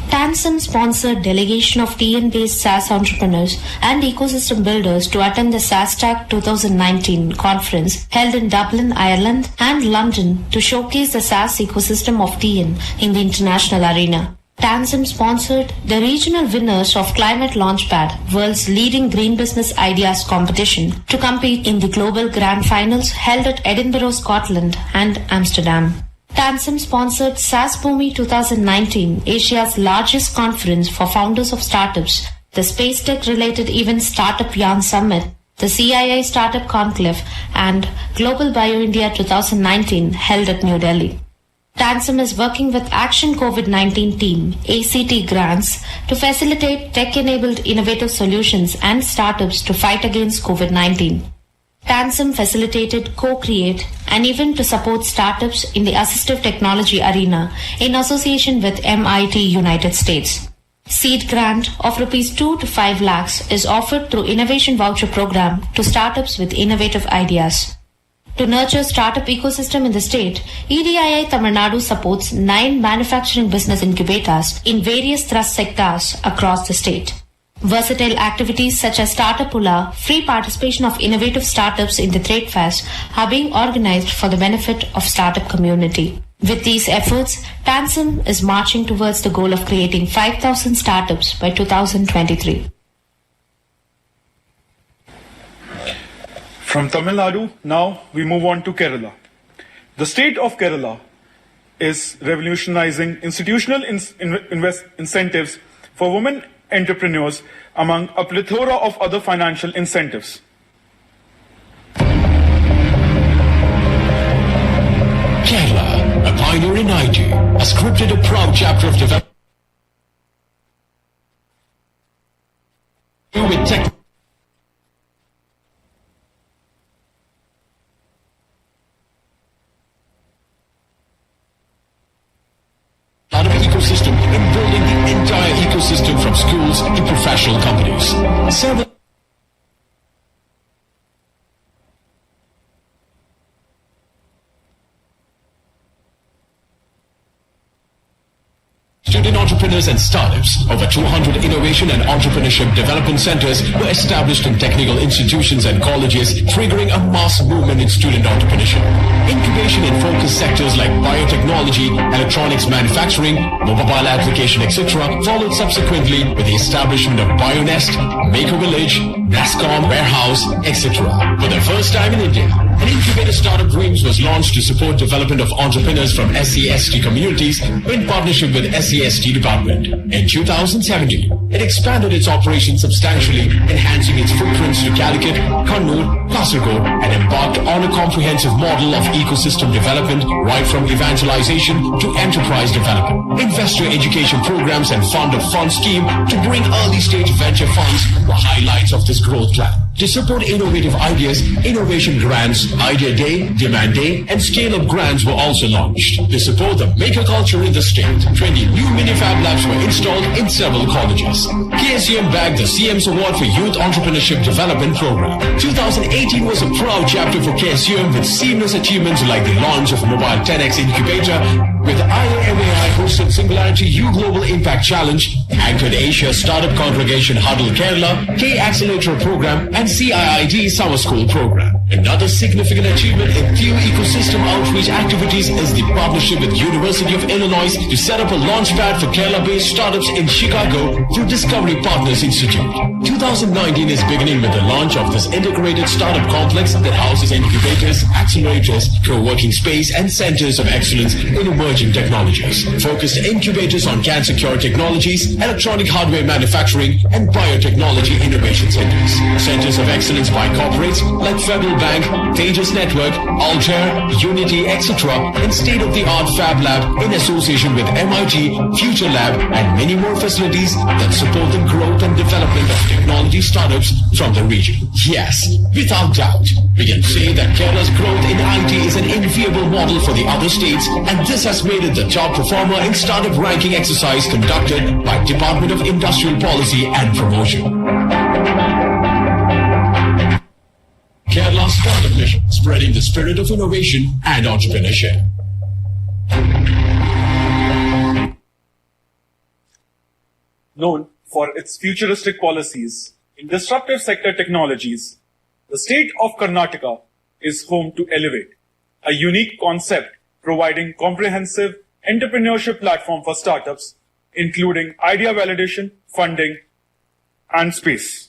TANSIM-sponsored delegation of TN-based SaaS entrepreneurs and ecosystem builders to attend the SaaSTac 2019 conference held in Dublin, Ireland and London to showcase the SaaS ecosystem of TN in the international arena. TANSIM sponsored the regional winners of Climate Launchpad, world's leading green business ideas competition, to compete in the global grand finals held at Edinburgh, Scotland and Amsterdam. TANSIM sponsored SaaS Bhumi 2019, Asia's largest conference for founders of startups, the Space Tech related event Startup Yarn Summit, the CII Startup Conclave and Global Bio India 2019 held at New Delhi. TANSIM is working with Action COVID-19 team, ACT grants, to facilitate tech-enabled innovative solutions and startups to fight against COVID-19. TANSIM facilitated Co-Create, an event to support startups in the assistive technology arena in association with MIT United States. Seed grant of Rs 2 to 5 lakhs is offered through Innovation Voucher Program to startups with innovative ideas. To nurture startup ecosystem in the state, EDII Tamil Nadu supports 9 manufacturing business incubators in various thrust sectors across the state. Versatile activities such as Startup Ula, free participation of innovative startups in the trade fairs are being organized for the benefit of startup community. With these efforts, TANSIM is marching towards the goal of creating 5,000 startups by 2023. From Tamil Nadu, now we move on to Kerala. The state of Kerala is revolutionizing institutional incentives for women entrepreneurs among a plethora of other financial incentives. Kerala, a pioneer in IT, has scripted a proud chapter of development with tech. Ecosystem and building the entire ecosystem from schools to professional companies. Student entrepreneurs and startups. Over 200 innovation and entrepreneurship development centers were established in technical institutions and colleges, triggering a mass movement in student entrepreneurship. Incubation in focus sectors like biotechnology, electronics manufacturing, mobile application, etc. followed subsequently with the establishment of BioNest, Maker Village, NASCOM, Warehouse, etc. For the first time in India, an incubator Startup Dreams was launched to support development of entrepreneurs from SC/ST communities in partnership with SC/ST department. In 2017, it expanded its operations substantially, enhancing its footprints to Calicut, Kannur, Kasaragod, and embarked on a comprehensive model of ecosystem development right from evangelization to enterprise development. Investor education programs and fund of funds scheme to bring early stage venture funds were highlights of this growth plan. To support innovative ideas, innovation grants, Idea Day, Demand Day, and Scale-Up grants were also launched. To support the maker culture in the state, 20 new mini-fab labs were installed in several colleges. KSUM bagged the CM's Award for Youth Entrepreneurship Development Program. 2018 was a proud chapter for KSUM with seamless achievements like the launch of Mobile 10X Incubator, with IAMAI hosted Singularity U Global Impact Challenge, anchored Asia Startup Congregation Huddle Kerala, K Accelerator Program, and CIIT Summer School Program. Another significant achievement in few ecosystem outreach activities is the partnership with University of Illinois to set up a launchpad for Kerala-based startups in Chicago through Discovery Partners Institute. 2019 is beginning with the launch of this integrated startup complex that houses incubators, accelerators, co-working space, and centers of excellence in emerging technologies. Focused incubators on cancer cure technologies, electronic hardware manufacturing, and biotechnology innovation centers. Centers of excellence by corporates like Federal Bank, Tejas Network, Altair, Unity, etc. and state-of-the-art Fab Lab in association with MIT, Future Lab, and many more facilities that support the growth and development of technology startups from the region. Yes, without doubt, we can say that Kerala's growth in IT is an enviable model for the other states, and this has made it the top performer in startup ranking exercise conducted by Department of Industrial Policy and Promotion. Kerala's Startup Mission, spreading the spirit of innovation and entrepreneurship. Known for its futuristic policies in disruptive sector technologies, the state of Karnataka is home to Elevate, a unique concept providing comprehensive entrepreneurship platform for startups, including idea validation, funding, and space.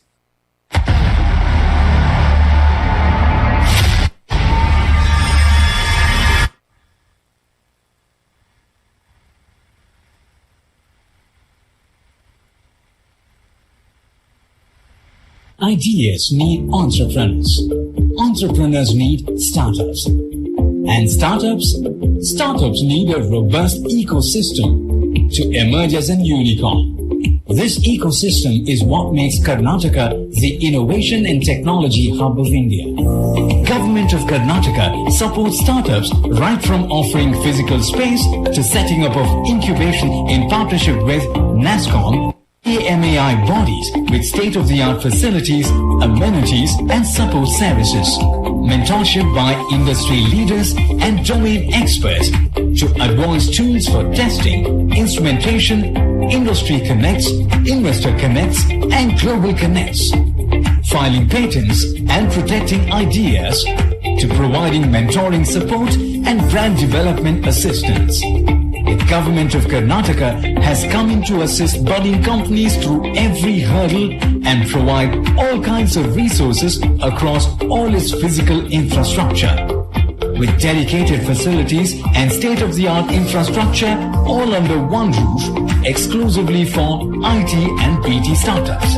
Ideas need entrepreneurs. Entrepreneurs need startups. And startups need a robust ecosystem to emerge as an unicorn. This ecosystem is what makes Karnataka the innovation and technology hub of India. Government of Karnataka supports startups right from offering physical space to setting up of incubation in partnership with NASCOM, AMAI bodies with state-of-the-art facilities, amenities and support services. Mentorship by industry leaders and domain experts to advance tools for testing, instrumentation, industry connects, investor connects and global connects. Filing patents and protecting ideas to providing mentoring support and brand development assistance. The government of Karnataka has come in to assist budding companies through every hurdle and provide all kinds of resources across all its physical infrastructure. With dedicated facilities and state-of-the-art infrastructure all under one roof, exclusively for IT and BT startups.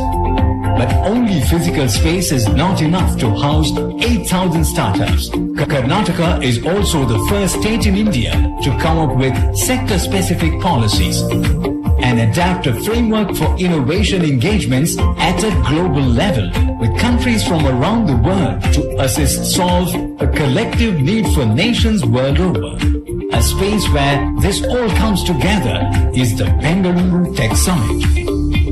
But only physical space is not enough to house 8,000 startups. Karnataka is also the first state in India to come up with sector-specific policies and adapt a framework for innovation engagements at a global level with countries from around the world to assist solve a collective need for nations world over. A space where this all comes together is the Bengaluru Tech Summit,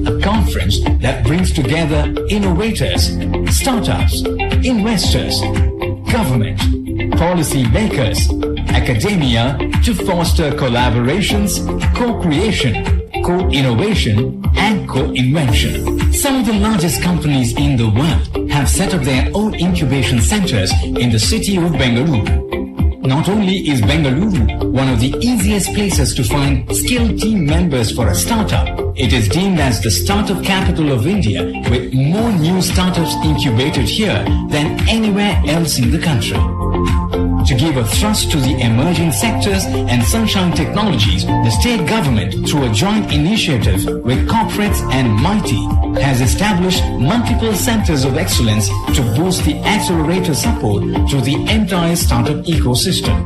a conference that brings together innovators, startups, investors, government, policy makers, academia to foster collaborations, co-creation, co-innovation and co-invention. Some of the largest companies in the world have set up their own incubation centers in the city of Bengaluru. Not only is Bengaluru one of the easiest places to find skilled team members for a startup, it is deemed as the startup capital of India, with more new startups incubated here than anywhere else in the country. To give a thrust to the emerging sectors and sunshine technologies, the state government, through a joint initiative with corporates and MITI, has established multiple centers of excellence to boost the accelerator support to the entire startup ecosystem.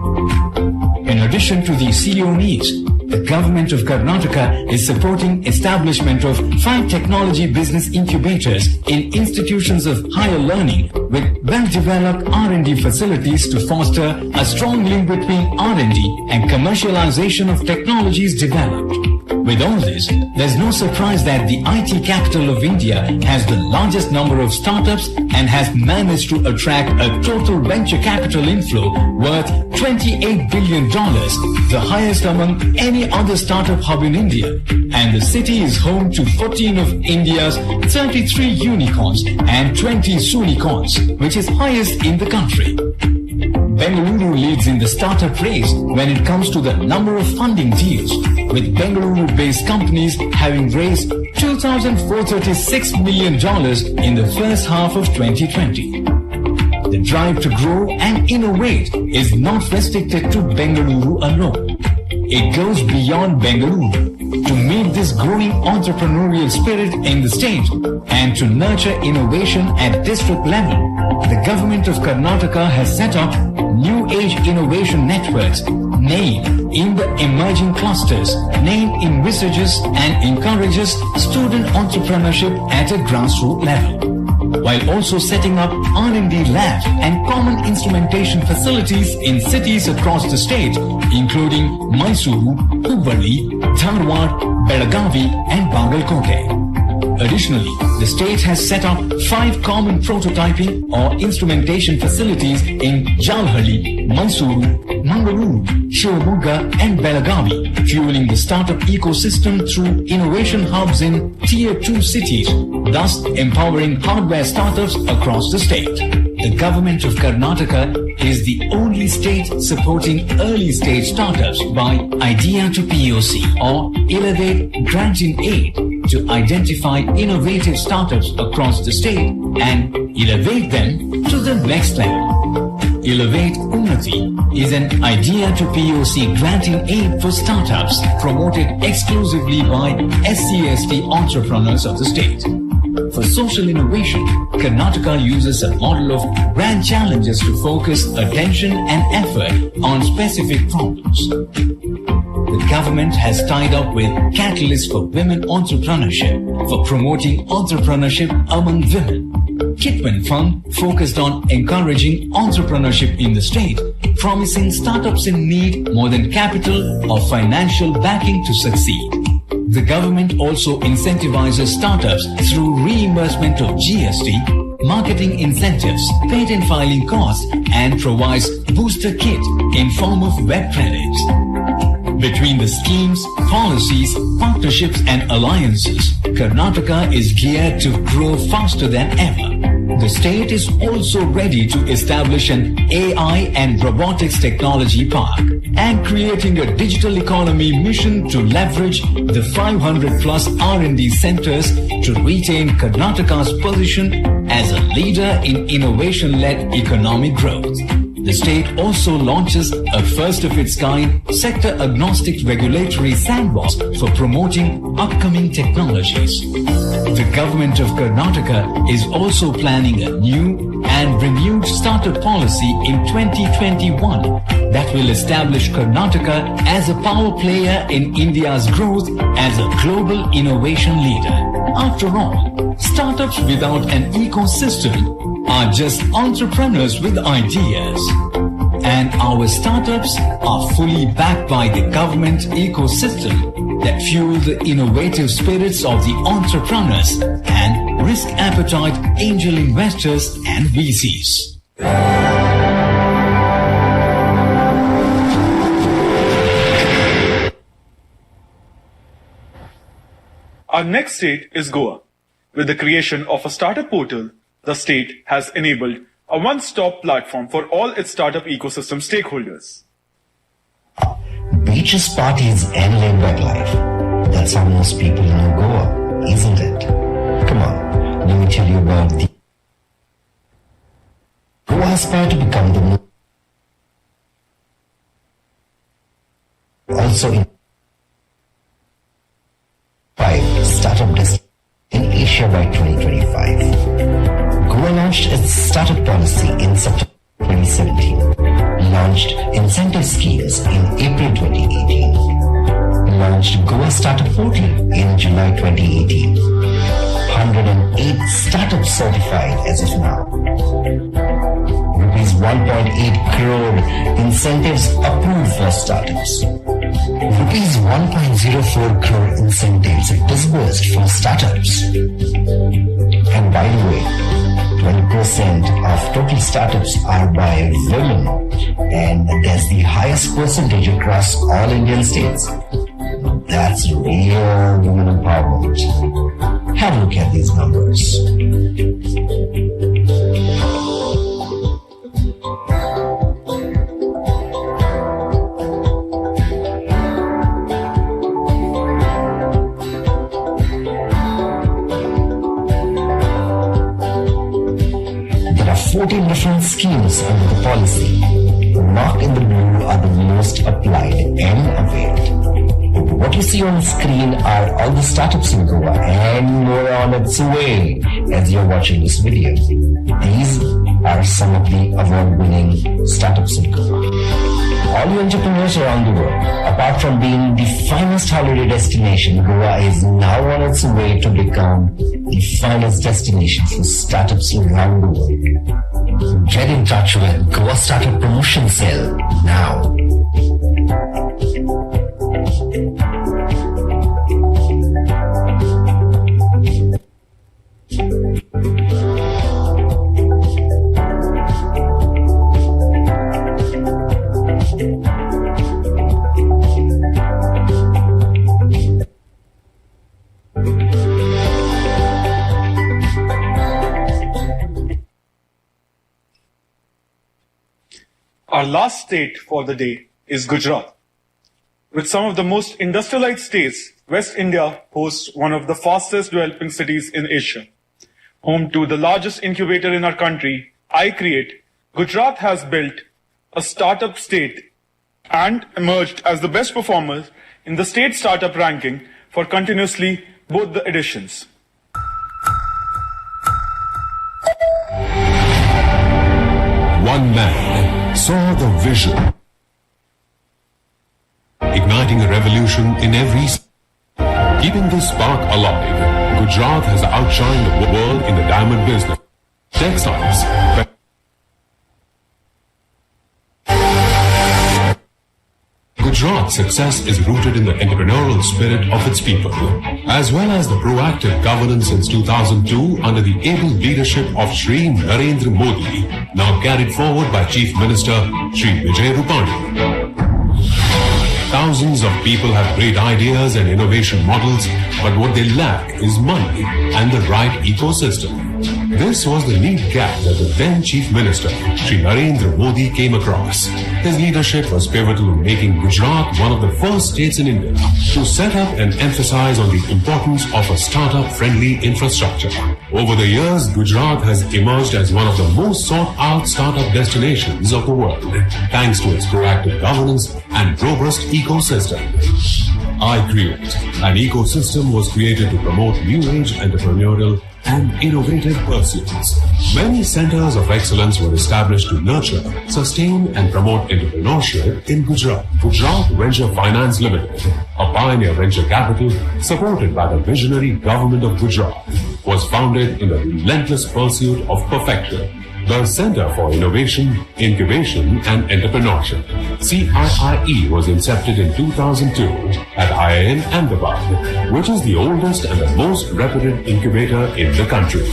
In addition to the CEO needs, the government of Karnataka is supporting establishment of 5 technology business incubators in institutions of higher learning with well-developed R&D facilities to foster a strong link between R&D and commercialization of technologies developed. With all this, there's no surprise that the IT capital of India has the largest number of startups and has managed to attract a total venture capital inflow worth $28 billion, the highest among any other startup hub in India. And the city is home to 14 of India's 33 unicorns and 20 soonicorns, which is highest in the country. Bengaluru leads in the startup race when it comes to the number of funding deals, with Bengaluru-based companies having raised $2,436 million in the first half of 2020. The drive to grow and innovate is not restricted to Bengaluru alone. It goes beyond Bengaluru to meet this growing entrepreneurial spirit in the state and to nurture innovation at district level. The government of Karnataka has set up New Age Innovation Networks, NAIN, in the emerging clusters. NAIN envisages and encourages student entrepreneurship at a grassroots level, while also setting up R&D labs and common instrumentation facilities in cities across the state, including Mysuru, Hubballi, Dharwad, Belagavi and Bagalkote. Additionally, the state has set up 5 common prototyping or instrumentation facilities in Jalhalli, Mysuru, Mangaluru, Shivamogga and Belagavi, fueling the startup ecosystem through innovation hubs in Tier 2 cities, thus empowering hardware startups across the state. The government of Karnataka is the only state supporting early stage startups by Idea to POC or Elevate Grant in Aid to identify innovative startups across the state and elevate them to the next level. Elevate Unnati is an Idea to POC grant in aid for startups promoted exclusively by SC/ST entrepreneurs of the state. For social innovation, Karnataka uses a model of grand challenges to focus attention and effort on specific problems. The government has tied up with Catalyst for Women Entrepreneurship for promoting entrepreneurship among women. Kitman Fund focused on encouraging entrepreneurship in the state, promising startups in need more than capital or financial backing to succeed. The government also incentivizes startups through reimbursement of GST, marketing incentives, patent filing costs, and provides booster kit in form of web credits. Between the schemes, policies, partnerships and alliances, Karnataka is geared to grow faster than ever. The state is also ready to establish an AI and robotics technology park and creating a digital economy mission to leverage the 500 plus R&D centers to retain Karnataka's position as a leader in innovation-led economic growth. The state also launches a first-of-its-kind sector-agnostic regulatory sandbox for promoting upcoming technologies. The government of Karnataka is also planning a new and renewed startup policy in 2021 that will establish Karnataka as a power player in India's growth as a global innovation leader. After all, startups without an ecosystem are just entrepreneurs with ideas. And our startups are fully backed by the government ecosystem that fuel the innovative spirits of the entrepreneurs and risk appetite angel investors and VCs. Our next state is Goa. With the creation of a startup portal, the state has enabled a one-stop platform for all its startup ecosystem stakeholders. Beaches, parties, and laid-back life. That's how most people know Goa, isn't it? Come on, let me tell you about the... Goa aspires to become the most... Also in... 5 startup destination in Asia by 2025. Goa launched its startup policy in September 2017, launched incentive schemes in April 2018, launched Goa Startup Portal in July 2018, 108 startups certified as of now, Rupees 1.8 crore incentives approved for startups, Rupees 1.04 crore incentives disbursed for startups. And by the way, 20% of total startups are by women, and that's the highest percentage across all Indian states. That's real women empowerment. Have a look at these numbers. There are 14 different schemes under the policy. Marked in the blue are the most applied and availed. What you see on the screen are all the startups in Goa and more on its way as you're watching this video. These are some of the award-winning startups in Goa. All you entrepreneurs around the world, apart from being the finest holiday destination, Goa is now on its way to become the finest destination for startups around the world. Get in touch with Goa Startup Promotion Cell now. Our last state for the day is Gujarat. With some of the most industrialized states, West India hosts one of the fastest developing cities in Asia. Home to the largest incubator in our country, iCreate, Gujarat has built a startup state and emerged as the best performer in the state startup ranking for continuously both the editions. One man saw the vision, igniting a revolution in every... Keeping this spark alive, Gujarat has outshined the world in the diamond business, textiles, Gujarat's success is rooted in the entrepreneurial spirit of its people, as well as the proactive governance since 2002 under the able leadership of Shri Narendra Modi, now carried forward by Chief Minister Shri Vijay Rupani. Thousands of people have great ideas and innovation models, but what they lack is money and the right ecosystem. This was the need gap that the then Chief Minister, Shri Narendra Modi, came across. His leadership was pivotal in making Gujarat one of the first states in India to set up and emphasize on the importance of a startup-friendly infrastructure. Over the years, Gujarat has emerged as one of the most sought-out startup destinations of the world, thanks to its proactive governance and robust ecosystem. iCreate, an ecosystem, was created to promote new-age entrepreneurial and innovative pursuits. Many centers of excellence were established to nurture, sustain and promote entrepreneurship in Gujarat. Gujarat Venture Finance Limited, a pioneer venture capital supported by the visionary government of Gujarat, was founded in the relentless pursuit of perfection. the Center for Innovation, Incubation and Entrepreneurship. CIIE was incepted in 2002 at IIM Ahmedabad, which is the oldest and the most reputed incubator in the country.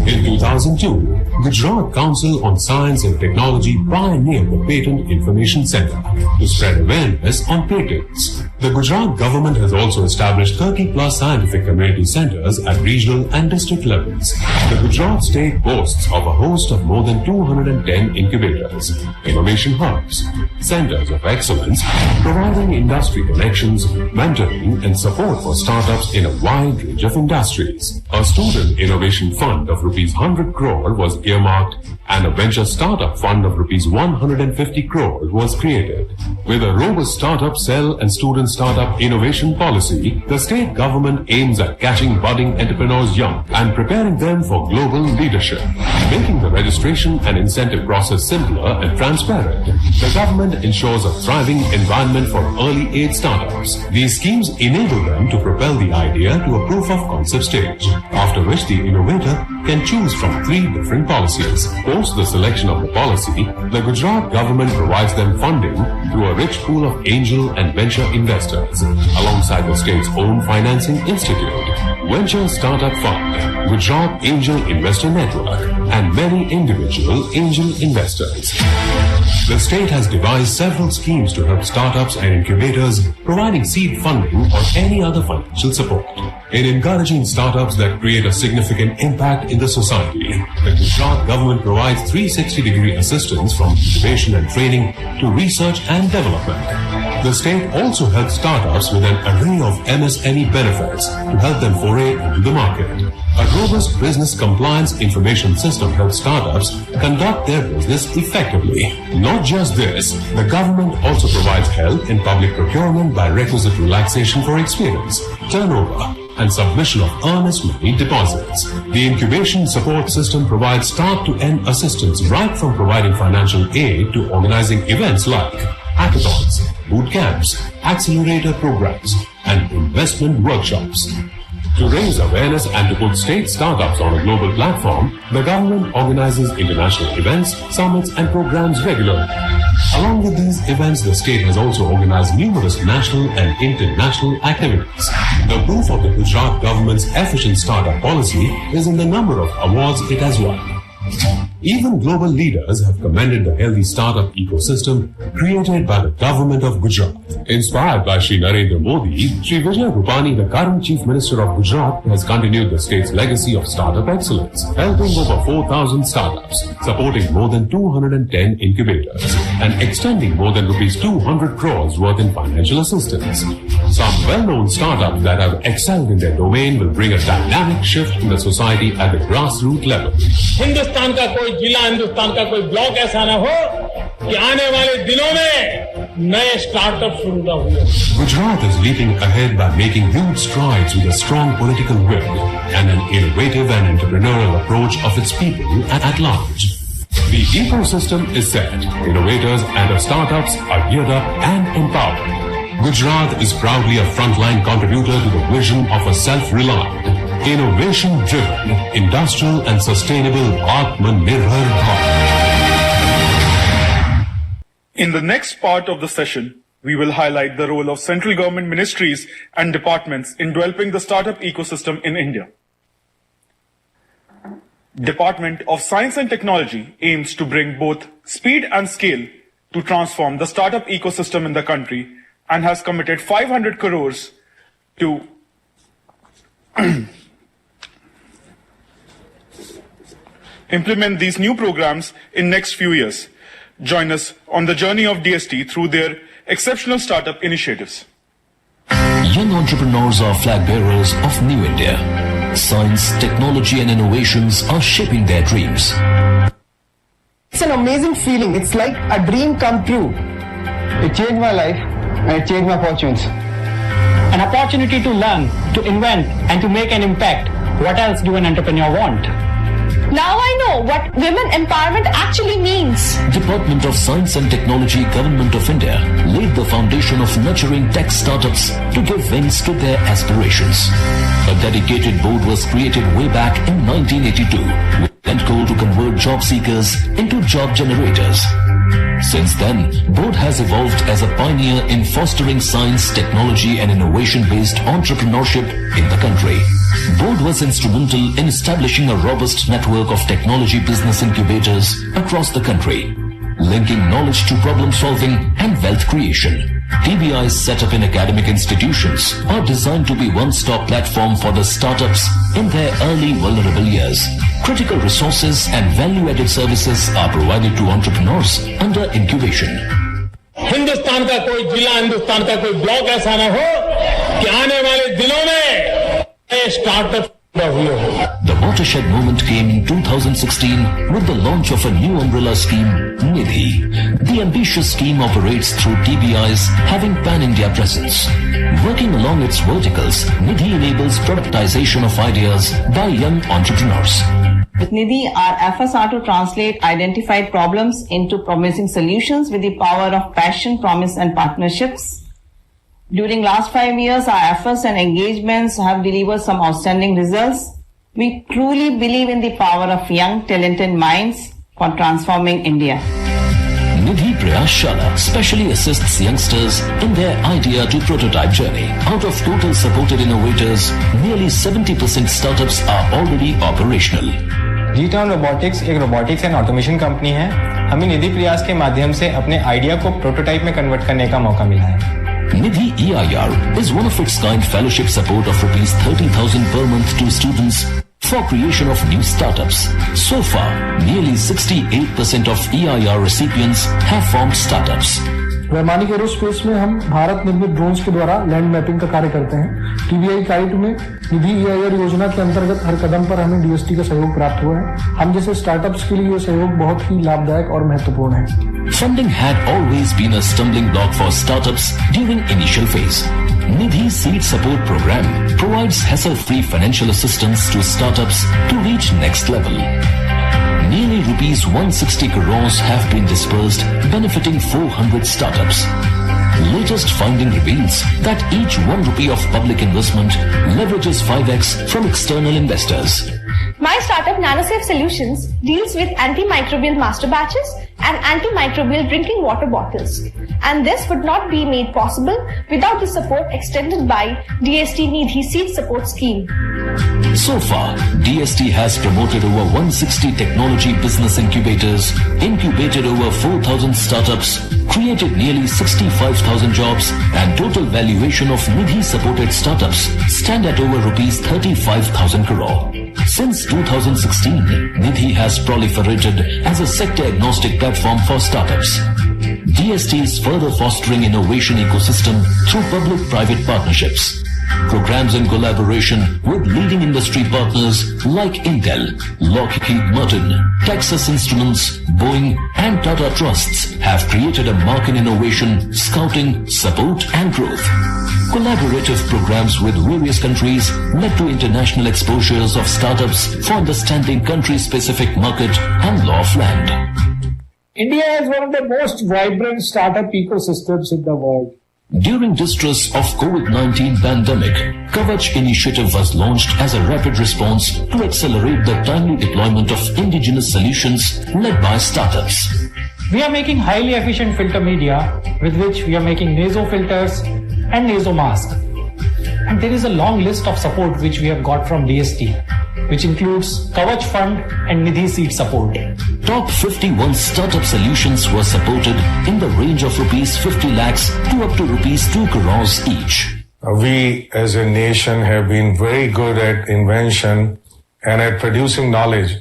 In 2002, Gujarat Council on Science and Technology pioneered the Patent Information Center to spread awareness on patents. The Gujarat government has also established 30+ scientific community centers at regional and district levels. The Gujarat state boasts of a host of more than 210 incubators, innovation hubs, centers of excellence, providing industry connections, mentoring and support for startups in a wide range of industries. A student innovation fund of rupees 100 crore was earmarked and a venture startup fund of rupees 150 crore was created. With a robust startup cell and student startup innovation policy, the state government aims at catching budding entrepreneurs young and preparing them for global leadership. Making the registration and incentive process simpler and transparent, the government ensures a thriving environment for early age startups. These schemes enable them to propel the idea to a proof of concept stage, after which the innovator can choose from 3 different policies. Post the selection of the policy, the Gujarat government provides them funding through a rich pool of angel and venture investors, alongside the state's own financing institute, Venture Startup Fund, Gujarat Angel Investor Network, and many individual angel investors. The state has devised several schemes to help startups and incubators, providing seed funding or any other financial support. In encouraging startups that create a significant impact in the society, the Gujarat government provides 360-degree assistance from incubation and training to research and development. The state also helps startups with an array of MSME benefits to help them foray into the market. A robust business compliance information system helps startups conduct their business effectively. Not just this, the government also provides help in public procurement by requisite relaxation for experience, turnover, and submission of earnest money deposits. The incubation support system provides start-to-end assistance right from providing financial aid to organizing events like hackathons, boot camps, accelerator programs, and investment workshops. To raise awareness and to put state startups on a global platform, the government organizes international events, summits, and programs regularly. Along with these events, the state has also organized numerous national and international activities. The proof of the Gujarat government's efficient startup policy is in the number of awards it has won. Even global leaders have commended the healthy startup ecosystem created by the government of Gujarat. Inspired by Shri Narendra Modi, Shri Vijay Rupani, the current Chief Minister of Gujarat, has continued the state's legacy of startup excellence, helping over 4,000 startups, supporting more than 210 incubators, and extending more than rupees 200 crores worth in financial assistance. Some well-known startups that have excelled in their domain will bring a dynamic shift in the society at the grassroots level. Hindustan का कोई जिला, हिंदुस्तान का कोई block ऐसा ना हो कि आने वाले दिनों में नए स्टार्टअप शुरू ना हुए. Gujarat is leaping ahead by making huge strides with a strong political will and an innovative and entrepreneurial approach of its people at large. The ecosystem is set. Innovators and startups are geared up and empowered. Gujarat is proudly a frontline contributor to the vision of a self-reliant, innovation-driven, industrial and sustainable Atmanirbhar Bharat. In the next part of the session, we will highlight the role of central government ministries and departments in developing the startup ecosystem in India. Department of Science and Technology aims to bring both speed and scale to transform the startup ecosystem in the country and has committed 500 crores to implement these new programs in next few years. Join us on the journey of DST through their exceptional startup initiatives. Young entrepreneurs are flag bearers of New India. Science, technology and innovations are shaping their dreams. It's an amazing feeling. It's like a dream come true. It changed my life and it changed my fortunes. An opportunity to learn, to invent and to make an impact. What else do an entrepreneur want? Now I know what women empowerment actually means. Department of Science and Technology, Government of India laid the foundation of nurturing tech startups to give wings to their aspirations. A dedicated board was created way back in 1982 with and goal to convert job seekers into job generators. Since then, Board has evolved as a pioneer in fostering science, technology and innovation-based entrepreneurship in the country. Board was instrumental in establishing a robust network of technology business incubators across the country, linking knowledge to problem solving and wealth creation. TBIs set up in academic institutions are designed to be one-stop platform for the startups in their early vulnerable years. Critical resources and value-added services are provided to entrepreneurs under incubation. Hindustan का कोई जिला, हिंदुस्तान का कोई block ऐसा न हो कि आने वाले दिनों में स्टार्टअप हुए हो. The watershed moment came in 2016 with the launch of a new umbrella scheme, Nidhi. The ambitious scheme operates through TBIs having pan-India presence. Working along its verticals, Nidhi enables productization of ideas by young entrepreneurs. With Nidhi, our efforts are to translate identified problems into promising solutions with the power of passion, promise and partnerships. During last 5 years, our efforts and engagements have delivered some outstanding results. We truly believe in the power of young, talented minds for transforming India. Nidhi Prayashala specially assists youngsters in their idea to prototype journey. Out of total supported innovators, nearly 70% startups are already operational. G-Town Robotics एक robotics and automation company है. हमें निधि प्रयास के माध्यम से अपने idea को prototype में कन्वर्ट करने का मौका मिला है. Nidhi EIR is one of its kind fellowship support of rupees 30,000 per month to students for creation of new startups. So far, nearly 68% of EIR recipients have formed startups. वैमानिक aerospace में हम भारत निर्मित drones के द्वारा land mapping का कार्य करते हैं. टीबीआई काइट में निधि EIR योजना के अंतर्गत हर कदम पर हमें DST का सहयोग प्राप्त हुआ है. हम जैसे स्टार्टअप्स के लिए ये सहयोग बहुत ही लाभदायक और महत्वपूर्ण है. Funding had always been a stumbling block for startups during initial phase. Nidhi Seed Support Program provides hassle-free financial assistance to startups to reach next level. Nearly rupees 160 crores have been disbursed, benefiting 400 startups. Latest finding reveals that each 1 rupee of public investment leverages 5x from external investors. My startup NanoSafe Solutions deals with antimicrobial master batches and antimicrobial drinking water bottles. And this would not be made possible without the support extended by DST Nidhi Seed Support Scheme. So far, DST has promoted over 160 technology business incubators, incubated over 4,000 startups, created nearly 65,000 jobs, and total valuation of Nidhi supported startups stand at over rupees 35,000 crore. Since 2016, Nidhi has proliferated as a sector-agnostic platform for startups. DST is further fostering innovation ecosystem through public-private partnerships. Programs in collaboration with leading industry partners like Intel, Lockheed Martin, Texas Instruments, Boeing, and Tata Trusts have created a market innovation, scouting, support, and growth. Collaborative programs with various countries led to international exposures of startups for understanding country-specific market and law of land. India is one of the most vibrant startup ecosystems in the world. During distress of COVID-19 pandemic, Kavach initiative was launched as a rapid response to accelerate the timely deployment of indigenous solutions led by startups. We are making highly efficient filter media with which we are making naso filters and naso mask. And there is a long list of support which we have got from DST, which includes Kavach Fund and Nidhi Seed Support. Top 51 startup solutions were supported in the range of rupees 50 lakhs to up to rupees 2 crores each. We as a nation have been very good at invention and at producing knowledge.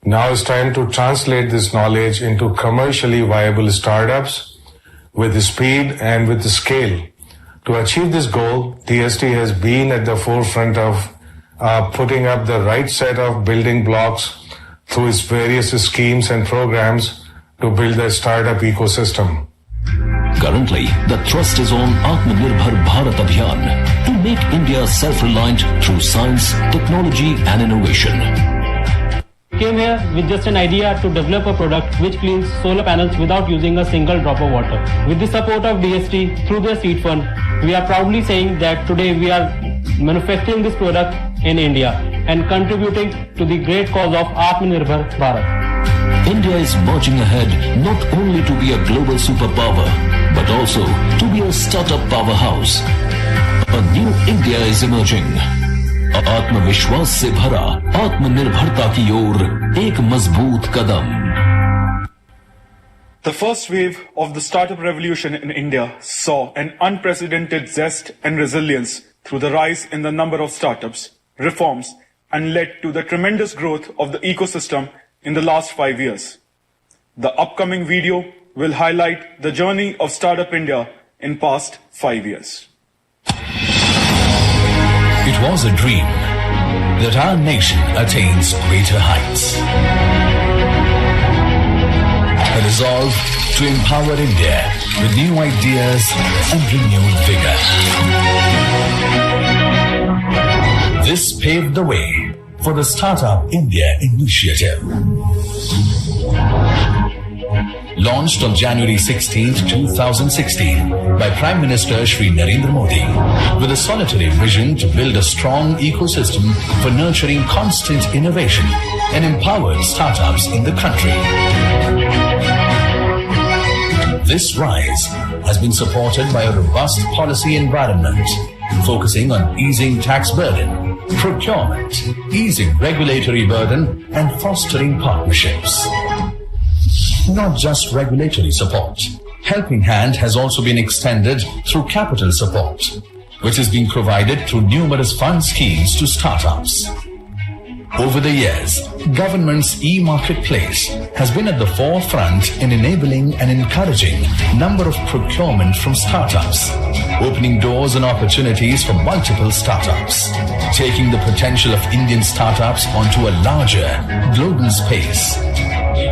Now it's time to translate this knowledge into commercially viable startups with the speed and with the scale. To achieve this goal, DST has been at the forefront of putting up the right set of building blocks through its various schemes and programs to build the startup ecosystem. Currently, the thrust is on Atmanirbhar Bharat Abhiyan to make India self-reliant through science, technology and innovation. Came here with just an idea to develop a product which cleans solar panels without using a single drop of water. With the support of DST through their seed fund, we are proudly saying that today we are manufacturing this product in India and contributing to the great cause of Atmanirbhar Bharat. India is marching ahead not only to be a global superpower, but also to be a startup powerhouse. A new India is emerging. आत्मविश्वास से भरा आत्मनिर्भरता की ओर एक मजबूत कदम. The first wave of the startup revolution in India saw an unprecedented zest and resilience through the rise in the number of startups, reforms, and led to the tremendous growth of the ecosystem in the last 5 years. The upcoming video will highlight the journey of Startup India in past 5 years. It was a dream that our nation attains greater heights. A resolve to empower India with new ideas and renewed vigor. This paved the way for the Startup India initiative. Launched on January 16, 2016 by Prime Minister Shri Narendra Modi with a solitary vision to build a strong ecosystem for nurturing constant innovation and empowered startups in the country. This rise has been supported by a robust policy environment focusing on easing tax burden, procurement, easing regulatory burden and fostering partnerships. Not just regulatory support. Helping hand has also been extended through capital support, which is being provided through numerous fund schemes to startups. Over the years, government's e-marketplace has been at the forefront in enabling and encouraging number of procurement from startups, opening doors and opportunities for multiple startups, taking the potential of Indian startups onto a larger global space.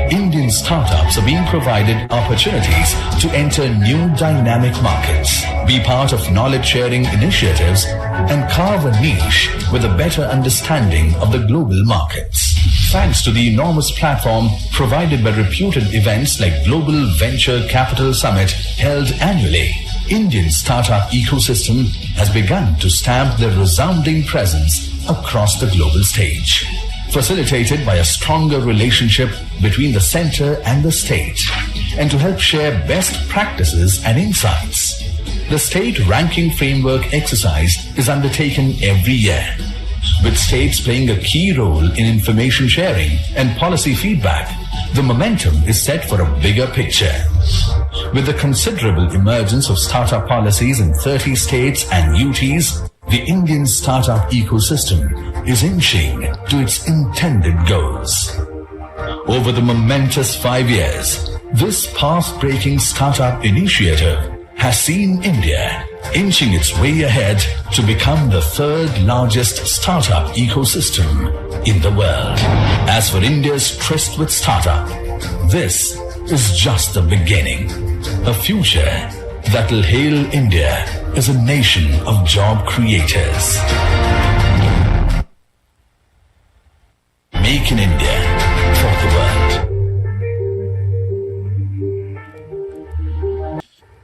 Indian startups are being provided opportunities to enter new dynamic markets, be part of knowledge-sharing initiatives, and carve a niche with a better understanding of the global markets. Thanks to the enormous platform provided by reputed events like Global Venture Capital Summit held annually, Indian startup ecosystem has begun to stamp their resounding presence across the global stage. Facilitated by a stronger relationship between the center and the state, and to help share best practices and insights. The state ranking framework exercise is undertaken every year, with states playing a key role in information sharing and policy feedback. The momentum is set for a bigger picture. With the considerable emergence of startup policies in 30 states and UTs, the Indian startup ecosystem is inching to its intended goals. Over the momentous 5 years, this path-breaking startup initiative has seen India inching its way ahead to become the third largest startup ecosystem in the world. As for India's tryst with startup, this is just the beginning. A future that will hail India as a nation of job creators. Make in India for the world.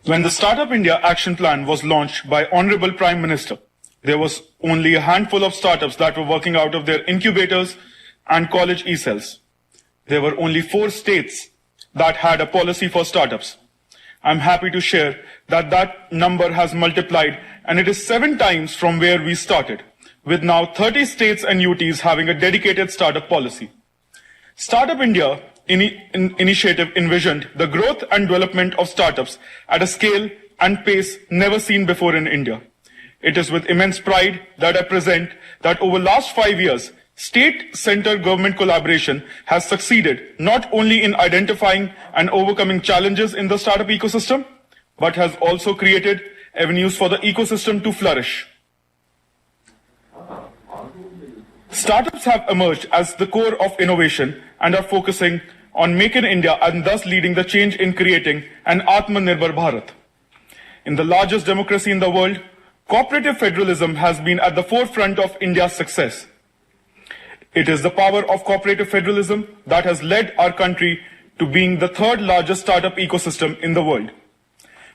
When the Startup India Action Plan was launched by Honorable Prime Minister, there was only a handful of startups that were working out of their incubators and college e-cells. There were only 4 states that had a policy for startups. I'm happy to share that that number has multiplied and it is 7 times from where we started, with now 30 states and UTs having a dedicated startup policy. Startup India initiative envisioned the growth and development of startups at a scale and pace never seen before in India. It is with immense pride that I present that over the last 5 years, state-center government collaboration has succeeded not only in identifying and overcoming challenges in the startup ecosystem, but has also created avenues for the ecosystem to flourish. Startups have emerged as the core of innovation and are focusing on Make in India and thus leading the change in creating an Atmanirbhar Bharat. In the largest democracy in the world, cooperative federalism has been at the forefront of India's success. It is the power of cooperative federalism that has led our country to being the 3rd largest startup ecosystem in the world.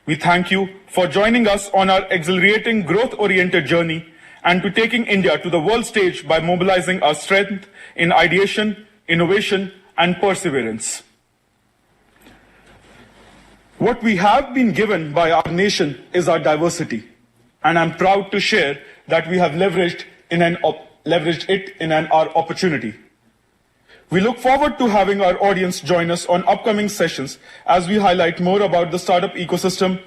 We thank you for joining us on our exhilarating growth-oriented journey and to taking India to the world stage by mobilizing our strength in ideation, innovation, and perseverance. What we have been given by our nation is our diversity, and I'm proud to share that we have leveraged it in our opportunity. We look forward to having our audience join us on upcoming sessions as we highlight more about the startup ecosystem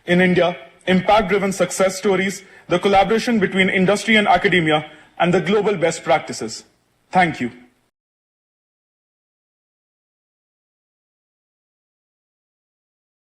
in India, impact-driven success stories, the collaboration between industry and academia, and the global best practices. Thank you.